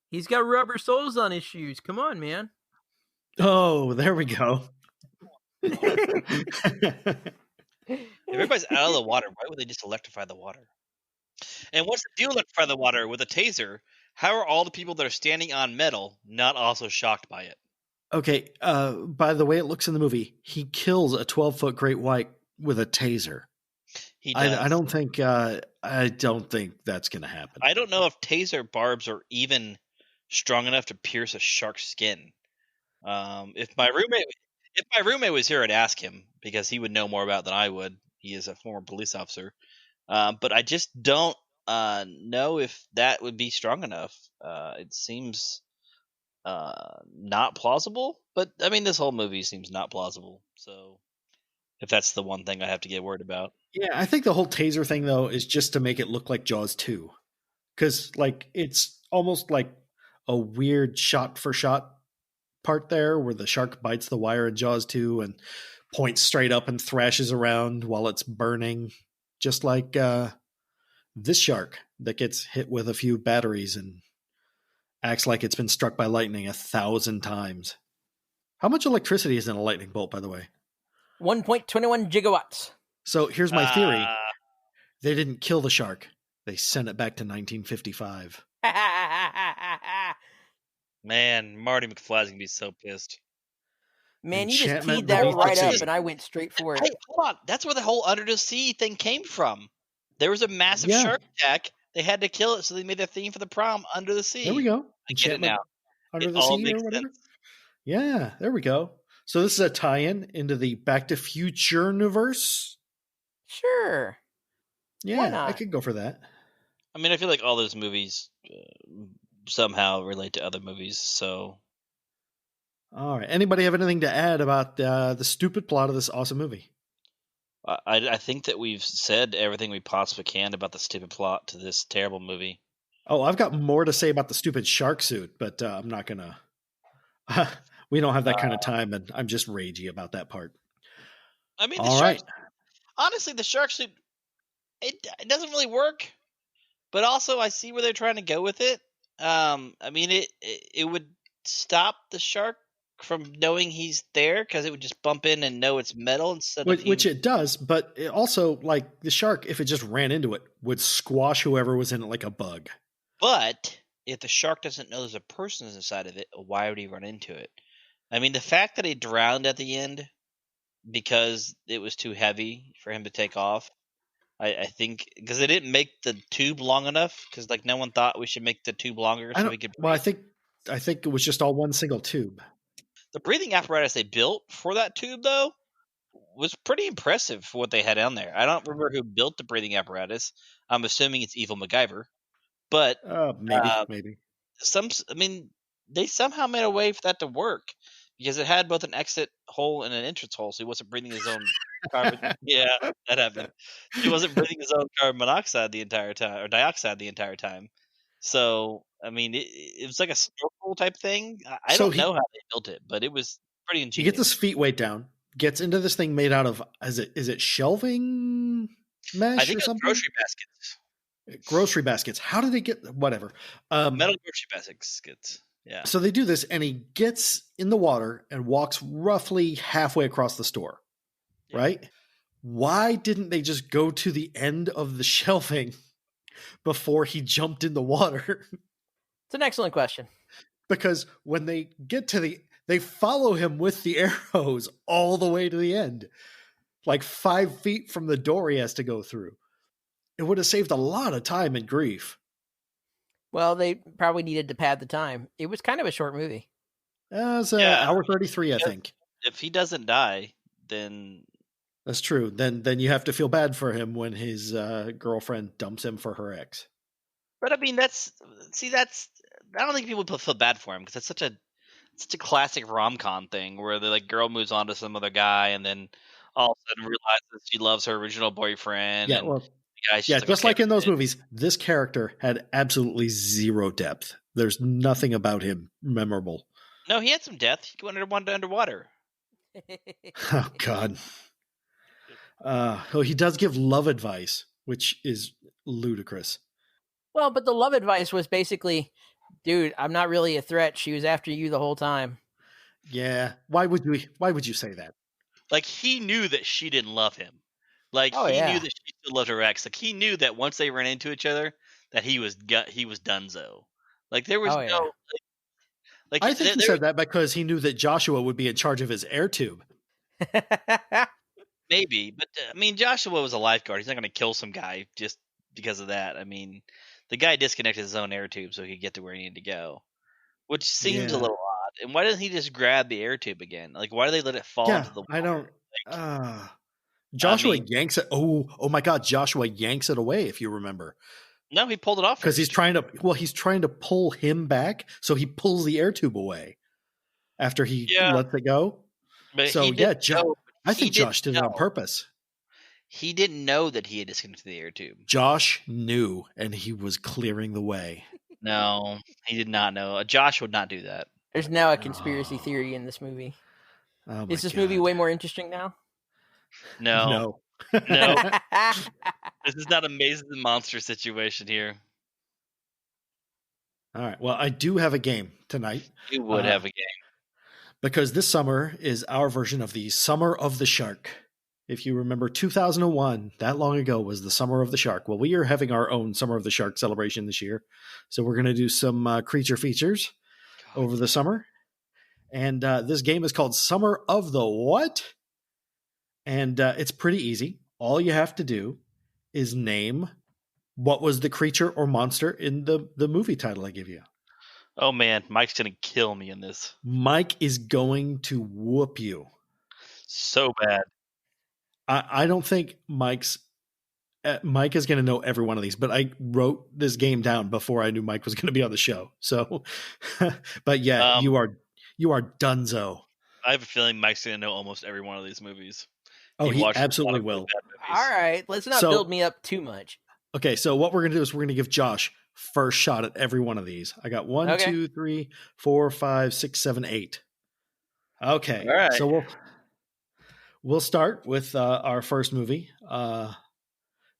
He's got rubber soles on his shoes. Come on, man. Oh, there we go. If everybody's out of the water, why would they just electrify the water? And once they do electrify the water with a taser, how are all the people that are standing on metal not also shocked by it? Okay, by the way it looks in the movie, he kills a 12-foot great white with a taser. He does. I don't think that's going to happen. I don't know if taser barbs are even strong enough to pierce a shark's skin. If my roommate was here, I'd ask him because he would know more about it than I would. He is a former police officer. But I just don't know if that would be strong enough. It seems not plausible. But I mean, this whole movie seems not plausible. So if that's the one thing I have to get worried about. Yeah, I think the whole taser thing, though, is just to make it look like Jaws 2. Because, like, it's almost like a weird shot-for-shot part there where the shark bites the wire in Jaws 2 and points straight up and thrashes around while it's burning. Just like this shark that gets hit with a few batteries and acts like it's been struck by lightning 1,000 times. How much electricity is in a lightning bolt, by the way? 1.21 gigawatts. So here's my theory. They didn't kill the shark. They sent it back to 1955. Man, Marty McFly's gonna be so pissed. Man, you just teed that right up, and I went straight for it. Hey, hold on. That's where the whole under the sea thing came from. There was a massive shark attack. They had to kill it, so they made their theme for the prom under the sea. There we go. I get it now. Under the sea or whatever. Sense. Yeah, there we go. So this is a tie-in into the Back to Future universe. Sure. Yeah, I could go for that. I mean, I feel like all those movies somehow relate to other movies. So, all right. Anybody have anything to add about the stupid plot of this awesome movie? I think that we've said everything we possibly can about the stupid plot to this terrible movie. Oh, I've got more to say about the stupid shark suit, but I'm not gonna. We don't have that kind of time, and I'm just ragey about that part. I mean, honestly, the shark suit it doesn't really work, but also I see where they're trying to go with it. I mean, it would stop the shark from knowing he's there because it would just bump in and know it's metal instead of which it does, but it also, like, the shark, if it just ran into it, would squash whoever was in it like a bug. But if the shark doesn't know there's a person inside of it, why would he run into it? I mean, the fact that he drowned at the end because it was too heavy for him to take off, I think, because they didn't make the tube long enough, because like no one thought we should make the tube longer so we could. Well, I think it was just all one single tube. The breathing apparatus they built for that tube, though, was pretty impressive for what they had on there. I don't remember who built the breathing apparatus. I'm assuming it's Evil MacGyver, but maybe. They somehow made a way for that to work because it had both an exit hole and an entrance hole, so he wasn't breathing his own carbon. Yeah, that happened. He wasn't breathing his own carbon monoxide the entire time, or dioxide the entire time. So, I mean, it was like a snorkel type thing. I don't know how they built it, but it was pretty ingenious. He gets his feet weight down, gets into this thing made out of, is it shelving mesh I think or something? Grocery baskets. Grocery baskets. How did they get, whatever. Metal grocery baskets. Yeah. So they do this, and he gets in the water and walks roughly halfway across the store, right? Why didn't they just go to the end of the shelving before he jumped in the water? It's an excellent question. Because when they get to they follow him with the arrows all the way to the end. Like 5 feet from the door he has to go through. It would have saved a lot of time and grief. Well, they probably needed to pad the time. It was kind of a short movie. It was hour 33, I think. If he doesn't die, then... That's true. Then you have to feel bad for him when his girlfriend dumps him for her ex. But I mean, that's I don't think people feel bad for him because it's such a classic rom-com thing where the girl moves on to some other guy and then all of a sudden realizes she loves her original boyfriend. Yeah, and well, the guy just like in those movies, this character had absolutely zero depth. There's nothing about him memorable. No, he had some depth. He went underwater. Oh God. He does give love advice, which is ludicrous. Well, but the love advice was basically, dude, I'm not really a threat. She was after you the whole time. Yeah. Why would you say that? Like, he knew that she didn't love him. Like, he knew that she still loved her ex. Like, he knew that once they ran into each other, that he was donezo. Like, there was no... Like, I think he said that because he knew that Joshua would be in charge of his air tube. Maybe, but I mean, Joshua was a lifeguard. He's not going to kill some guy just because of that. I mean, the guy disconnected his own air tube so he could get to where he needed to go, which seems a little odd. And why doesn't he just grab the air tube again? Like, why do they let it fall into the water? I don't. Joshua yanks it. Oh my God! Joshua yanks it away. If you remember. No, he pulled it off because he's trying to pull him back, so he pulls the air tube away after he lets it go. But so I think Josh did it on purpose. He didn't know that he had disconnected the air tube. Josh knew, and he was clearing the way. No, he did not know. Josh would not do that. There's now a conspiracy theory in this movie. Is this movie way more interesting now? No. No. This is not a Maze and Monster situation here. All right. Well, I do have a game tonight. You would have a game. Because this summer is our version of the Summer of the Shark. If you remember 2001, that long ago was the Summer of the Shark. Well, we are having our own Summer of the Shark celebration this year. So we're going to do some creature features. over the summer. And this game is called Summer of the What? And it's pretty easy. All you have to do is name what was the creature or monster in the movie title I give you. Oh, man. Mike's going to kill me in this. Mike is going to whoop you. So bad. I don't think Mike is going to know every one of these, but I wrote this game down before I knew Mike was going to be on the show. So, but yeah, you are dunzo. I have a feeling Mike's going to know almost every one of these movies. Oh, he absolutely will. All right, let's not build me up too much. Okay, so what we're going to do is we're going to give Josh first shot at every one of these. I got 1, 2, 3, 4, 5, 6, 7, 8. Okay, all right. So we'll start with our first movie. The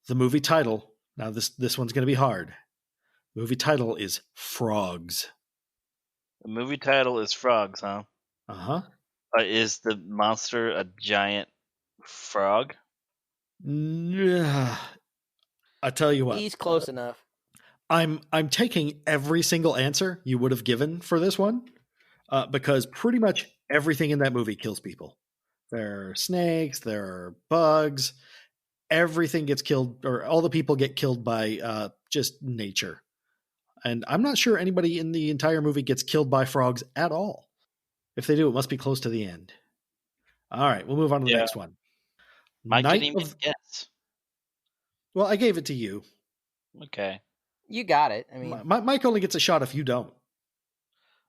movie title. Now this one's going to be hard. The movie title is Frogs. The movie title is Frogs, huh? Uh-huh. Is the monster a giant frog? I tell you what. He's close enough. I'm taking every single answer you would have given for this one because pretty much everything in that movie kills people. There are snakes, there are bugs, everything gets killed, or all the people get killed by just nature. And I'm not sure anybody in the entire movie gets killed by frogs at all. If they do, it must be close to the end. All right, we'll move on to the next one. Mike didn't even guess. Well, I gave it to you. Okay. You got it. I mean, Mike only gets a shot if you don't.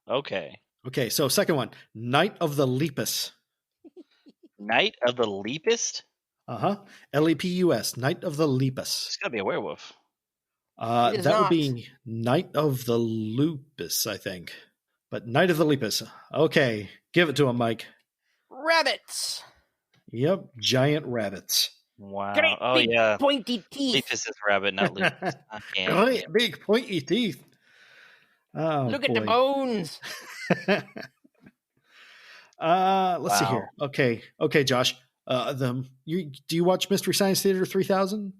Okay. Okay, so second one, Night of the Lepus. Night of the Lepus? Uh-huh. Lepus, Night of the Lepus. It's got to be a werewolf. That would be Night of the Lupus, I think. But Night of the Lepus. Okay, give it to him, Mike. Rabbits. Yep, giant rabbits. Wow. Great big pointy teeth. Lepus is rabbit, not Lupus. Great big pointy teeth. Oh, look at the bones. Let's see here. Okay, Josh. Do you watch Mystery Science Theater 3000?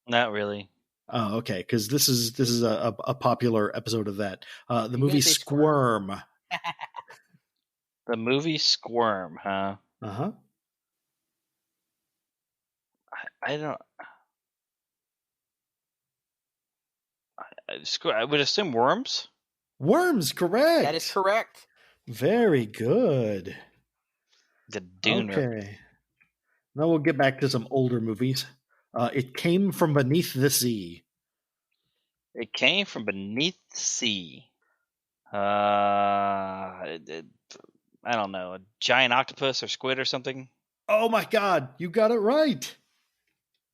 Not really. Oh, okay. Because this is a popular episode of that. The movie Squirm. The movie Squirm, huh? Uh huh. I don't. I would assume worms. Worms, correct. That is correct. Very good. The Dune. Okay. Now we'll get back to some older movies. It Came from Beneath the Sea. It Came from Beneath the Sea. I don't know. A giant octopus or squid or something? Oh my God. You got it right.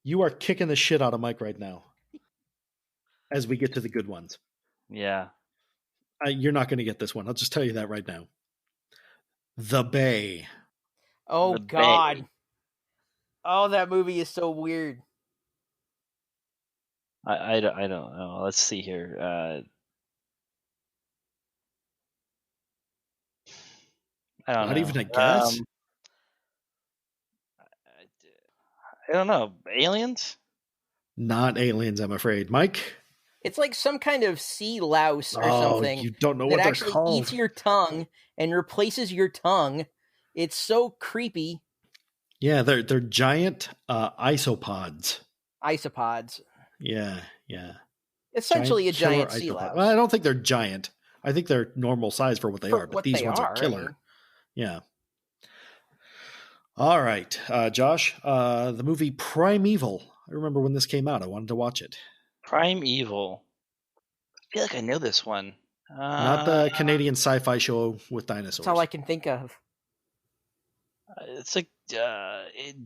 You are kicking the shit out of Mike right now. As we get to the good ones. Yeah. You're not going to get this one. I'll just tell you that right now. The Bay. Oh, The God. Bay. Oh, that movie is so weird. I don't know. Let's see here. I don't know. Not even a guess? I don't know. Aliens? Not aliens, I'm afraid. Mike? It's like some kind of sea louse or something. You don't know that what they're actually called. eats your tongue and replaces your tongue. It's so creepy. Yeah, they're giant isopods. Isopods. Yeah. Essentially a giant killer sea isopod. louse. Well, I don't think they're giant. I think they're normal size for what they are, but these ones are killer. Yeah. All right, Josh. The movie Primeval. I remember when this came out. I wanted to watch it. Primeval. I feel like I know this one. Not the Canadian sci-fi show with dinosaurs. That's all I can think of. It's like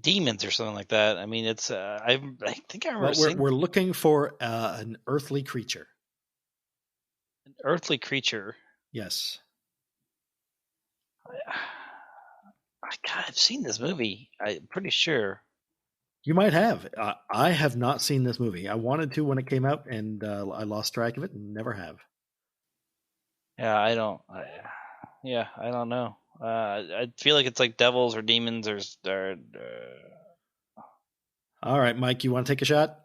demons or something like that. I mean, it's. I think I remember. We're looking for an earthly creature. An earthly creature. Yes. God, I've seen this movie. I'm pretty sure. You might have. I have not seen this movie. I wanted to when it came out, and I lost track of it and never have. Yeah, I don't. I don't know. I feel like it's like devils or demons or. All right, Mike, you want to take a shot?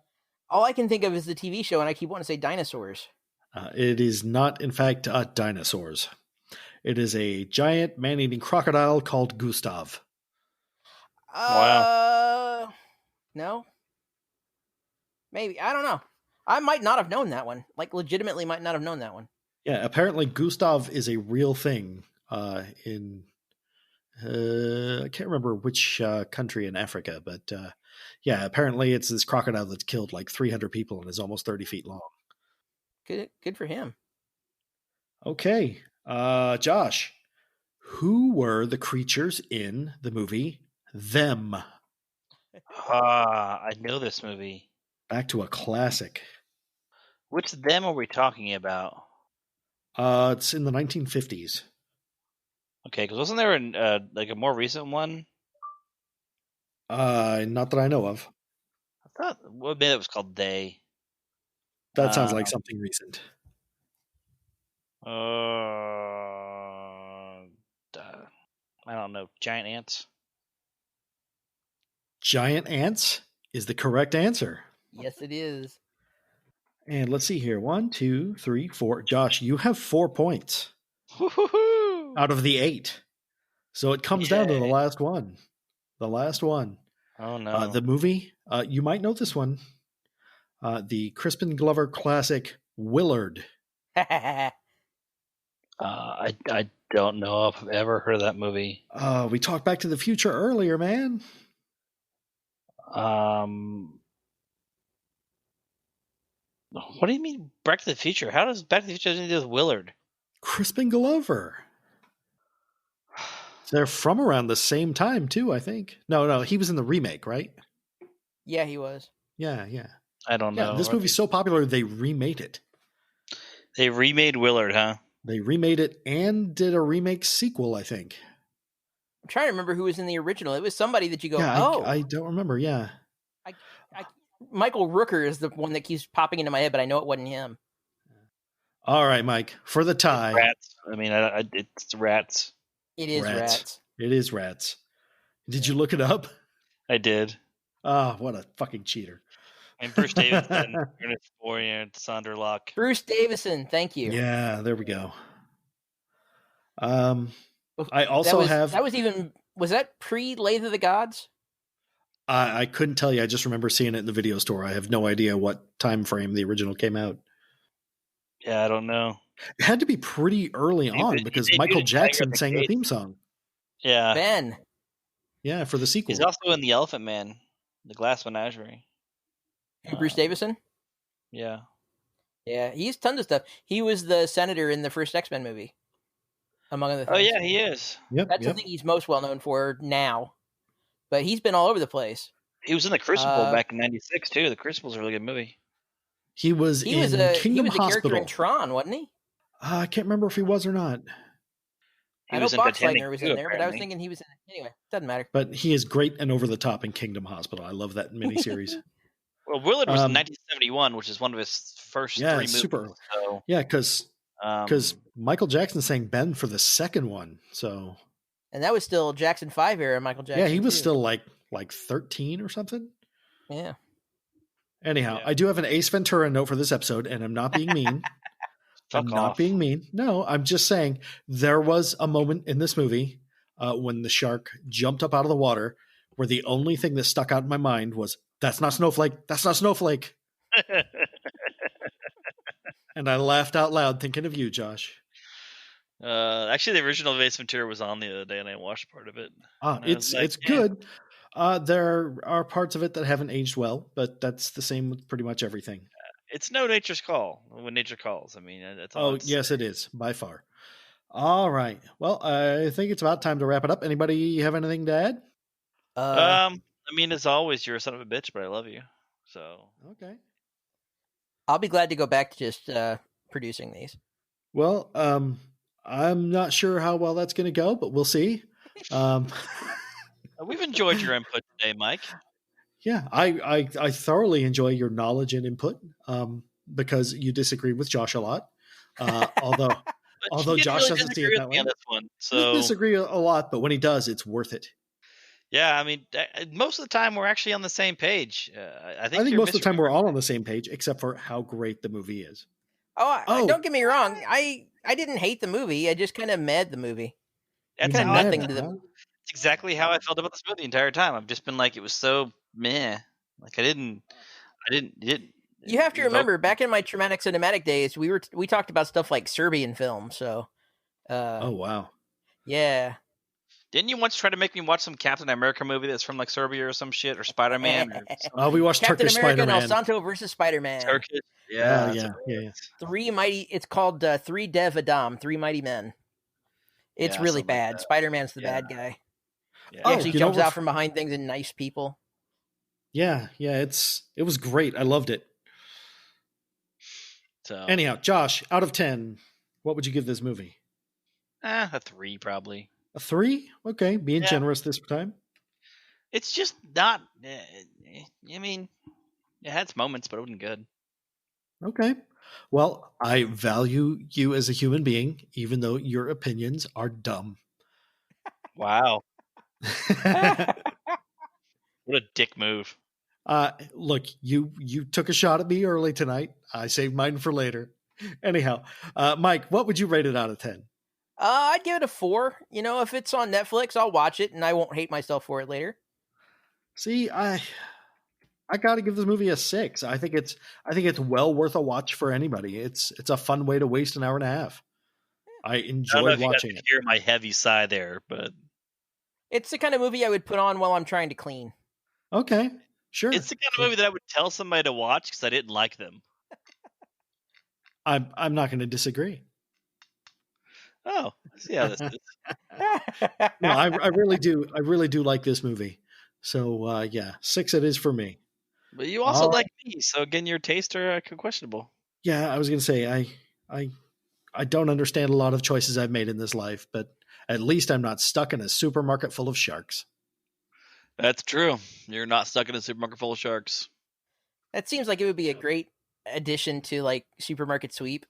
All I can think of is the TV show, and I keep wanting to say dinosaurs. It is not, in fact, dinosaurs. It is a giant man-eating crocodile called Gustav. Wow. No. Maybe. I don't know. I might not have known that one. Like, legitimately might not have known that one. Yeah, apparently Gustav is a real thing in... I can't remember which country in Africa, but yeah, apparently it's this crocodile that's killed like 300 people and is almost 30 feet long. Good for him. Okay. Josh, who were the creatures in the movie Them? I know this movie. Back to a classic. Which Them are we talking about? It's in the 1950s. Okay, because wasn't there like a more recent one? Not that I know of. I thought maybe it was called They. That sounds like something recent. I don't know. Giant ants? Giant ants is the correct answer. Yes, it is. And let's see here. 1, 2, 3, 4. Josh, you have 4 points out of the 8. So it comes down to the last one. The last one. Oh, no. The movie, you might know this one. The Crispin Glover classic, Willard. I don't know if I've ever heard of that movie. We talked Back to the Future earlier, man. What do you mean Back to the Future? How does Back to the Future have anything to do with Willard? Crispin Glover. They're from around the same time, too, I think. No, he was in the remake, right? Yeah, he was. Yeah. I don't know. This movie's so popular, they remade it. They remade Willard, huh? They remade it and did a remake sequel, I think. I'm trying to remember who was in the original. It was somebody that you go, I don't remember, yeah. Michael Rooker is the one that keeps popping into my head, but I know it wasn't him. All right, Mike, for the tie. It's rats. I mean, it's rats. It is rats. It is rats. Did you look it up? I did. Oh, what a fucking cheater. And Bruce Davison, Ernest Borgnine, Sander Locke. Bruce Davison, thank you. Yeah, there we go. I also was that pre-Lathe of the Gods? I couldn't tell you. I just remember seeing it in the video store. I have no idea what time frame the original came out. Yeah, I don't know. It had to be pretty early on because Michael Jackson sang the theme song. Yeah. Ben. Yeah, for the sequel. He's also in The Elephant Man, The Glass Menagerie. Bruce Davison? Yeah. Yeah, he's tons of stuff. He was the senator in the first X-Men movie, among other things. Oh, yeah, he is. That's the thing he's most well known for now. But he's been all over the place. He was in The Crucible back in '96, too. The Crucible's a really good movie. He was in Kingdom Hospital. He was a character in Tron, wasn't he? I can't remember if he was or not. I know Boxleitner was in there, but I was thinking he was in it. Anyway, doesn't matter. But he is great and over the top in Kingdom Hospital. I love that miniseries. Well, Willard was in 1971, which is one of his first 3 movies. Super. So, yeah, because Michael Jackson sang Ben for the second one. So, and that was still Jackson 5 era Michael Jackson. Yeah, he was still like 13 or something. Yeah. Anyhow, I do have an Ace Ventura note for this episode, and I'm not being mean. Not being mean. No, I'm just saying there was a moment in this movie when the shark jumped up out of the water where the only thing that stuck out in my mind was, "That's not Snowflake. That's not Snowflake." And I laughed out loud thinking of you, Josh. Actually, the original Ace Ventura was on the other day, and I watched part of it. It's good. There are parts of it that haven't aged well, but that's the same with pretty much everything. It's no nature's call when nature calls. I mean, that's all. Yes, it is by far. All right. Well, I think it's about time to wrap it up. Anybody have anything to add? I mean, as always, you're a son of a bitch, but I love you. So okay. I'll be glad to go back to just producing these. Well, I'm not sure how well that's going to go, but we'll see. We've enjoyed your input today, Mike. Yeah, I thoroughly enjoy your knowledge and input because you disagree with Josh a lot. Although Josh doesn't see it that way. We disagree a lot, but when he does, it's worth it. Yeah, I mean, most of the time we're actually on the same page. I think most of the time we're all on the same page, except for how great the movie is. Don't get me wrong. I I didn't hate the movie. I just kind of med the movie. That's kind how of nothing to the. It's exactly how I felt about this movie the entire time. I've just been like, it was so meh. Like I didn't. You have to remember, back in my traumatic cinematic days, we talked about stuff like Serbian film. So. Oh wow. Yeah. Didn't you once try to make me watch some Captain America movie that's from like Serbia or some shit, or Spider-Man? Oh, we watched Captain Turkish America Spider-Man. and El Santo versus Spider-Man. Turkish, yeah. It's called Three Dev Adam, Three Mighty Men. It's really bad. Like Spider-Man's the bad guy. Yeah. He actually jumps out from behind things and nice people. Yeah, it was great. I loved it. So anyhow, Josh, out of 10, what would you give this movie? A 3 probably. A 3? Okay, being generous this time. It's just not. I mean, it had its moments, but it wasn't good. Okay. Well, I value you as a human being, even though your opinions are dumb. Wow. What a dick move. Look, you took a shot at me early tonight. I saved mine for later. Anyhow, Mike, what would you rate it out of 10? I'd give it a 4. You know, if it's on Netflix, I'll watch it and I won't hate myself for it later. See, I got to give this movie a 6. I think it's well worth a watch for anybody. It's a fun way to waste an hour and a half. I enjoyed watching it. Hear my heavy sigh there, but it's the kind of movie I would put on while I'm trying to clean. Okay, sure. It's the kind of movie that I would tell somebody to watch because I didn't like them. I'm not going to disagree. Oh, see how this is. No, I really do. I really do like this movie. So yeah, 6 it is for me. But you also like me, so again, your tastes are questionable. Yeah, I was going to say I don't understand a lot of choices I've made in this life, but at least I'm not stuck in a supermarket full of sharks. That's true. You're not stuck in a supermarket full of sharks. That seems like it would be a great addition to like Supermarket Sweep.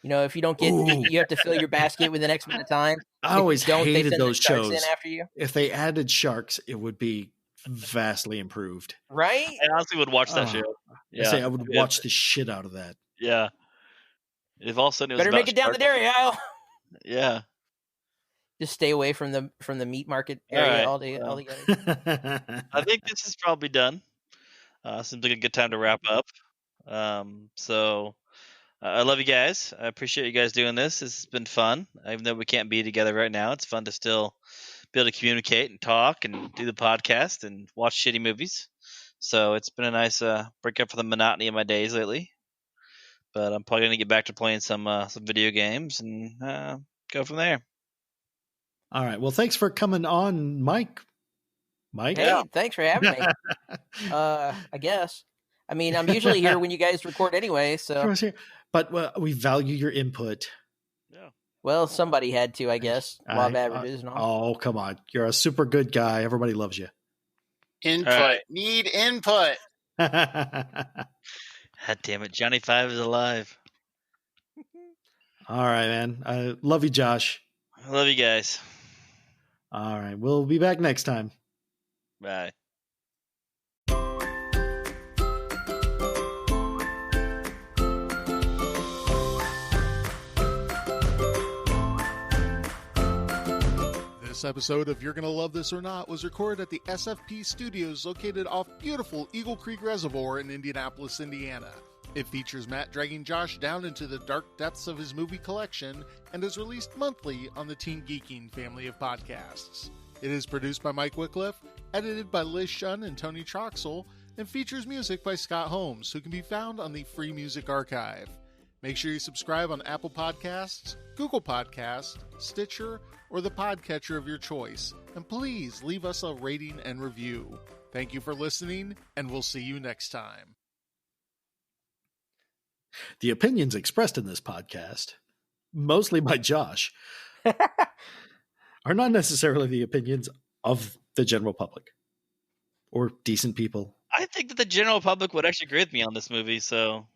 You know, if you don't get, you have to fill your basket within X amount of time. I always hated those shows. In after you. If they added sharks, it would be vastly improved. Right? I honestly would watch that show. Yeah. I would watch the shit out of that. Yeah. If all of a sudden it was better make it down the dairy aisle. Yeah. Just stay away from the meat market area all day. I think this is probably done. Seems like a good time to wrap up. So I love you guys. I appreciate you guys doing this. This has been fun. Even though we can't be together right now, it's fun to still be able to communicate and talk and do the podcast and watch shitty movies. So it's been a nice break up for the monotony of my days lately. But I'm probably going to get back to playing some video games and go from there. All right. Well, thanks for coming on, Mike. Hey, thanks for having me. I guess. I mean, I'm usually here when you guys record anyway, so. But we value your input. Yeah. Well, somebody had to, I guess. Law of averages and all. Oh, come on. You're a super good guy. Everybody loves you. Input. Right. Need input. God damn it. Johnny 5 is alive. All right, man. I love you, Josh. I love you guys. All right. We'll be back next time. Bye. This episode of You're Gonna Love This or Not was recorded at the SFP Studios located off beautiful Eagle Creek Reservoir in Indianapolis, Indiana. It features Matt dragging Josh down into the dark depths of his movie collection and is released monthly on the Team Geeking family of podcasts. It is produced by Mike Wycliffe, edited by Liz Shun and Tony Troxel, and features music by Scott Holmes, who can be found on the Free Music Archive. Make sure you subscribe on Apple Podcasts, Google Podcasts, Stitcher, or the podcatcher of your choice, and please leave us a rating and review. Thank you for listening, and we'll see you next time. The opinions expressed in this podcast, mostly by Josh, are not necessarily the opinions of the general public or decent people. I think that the general public would actually agree with me on this movie, so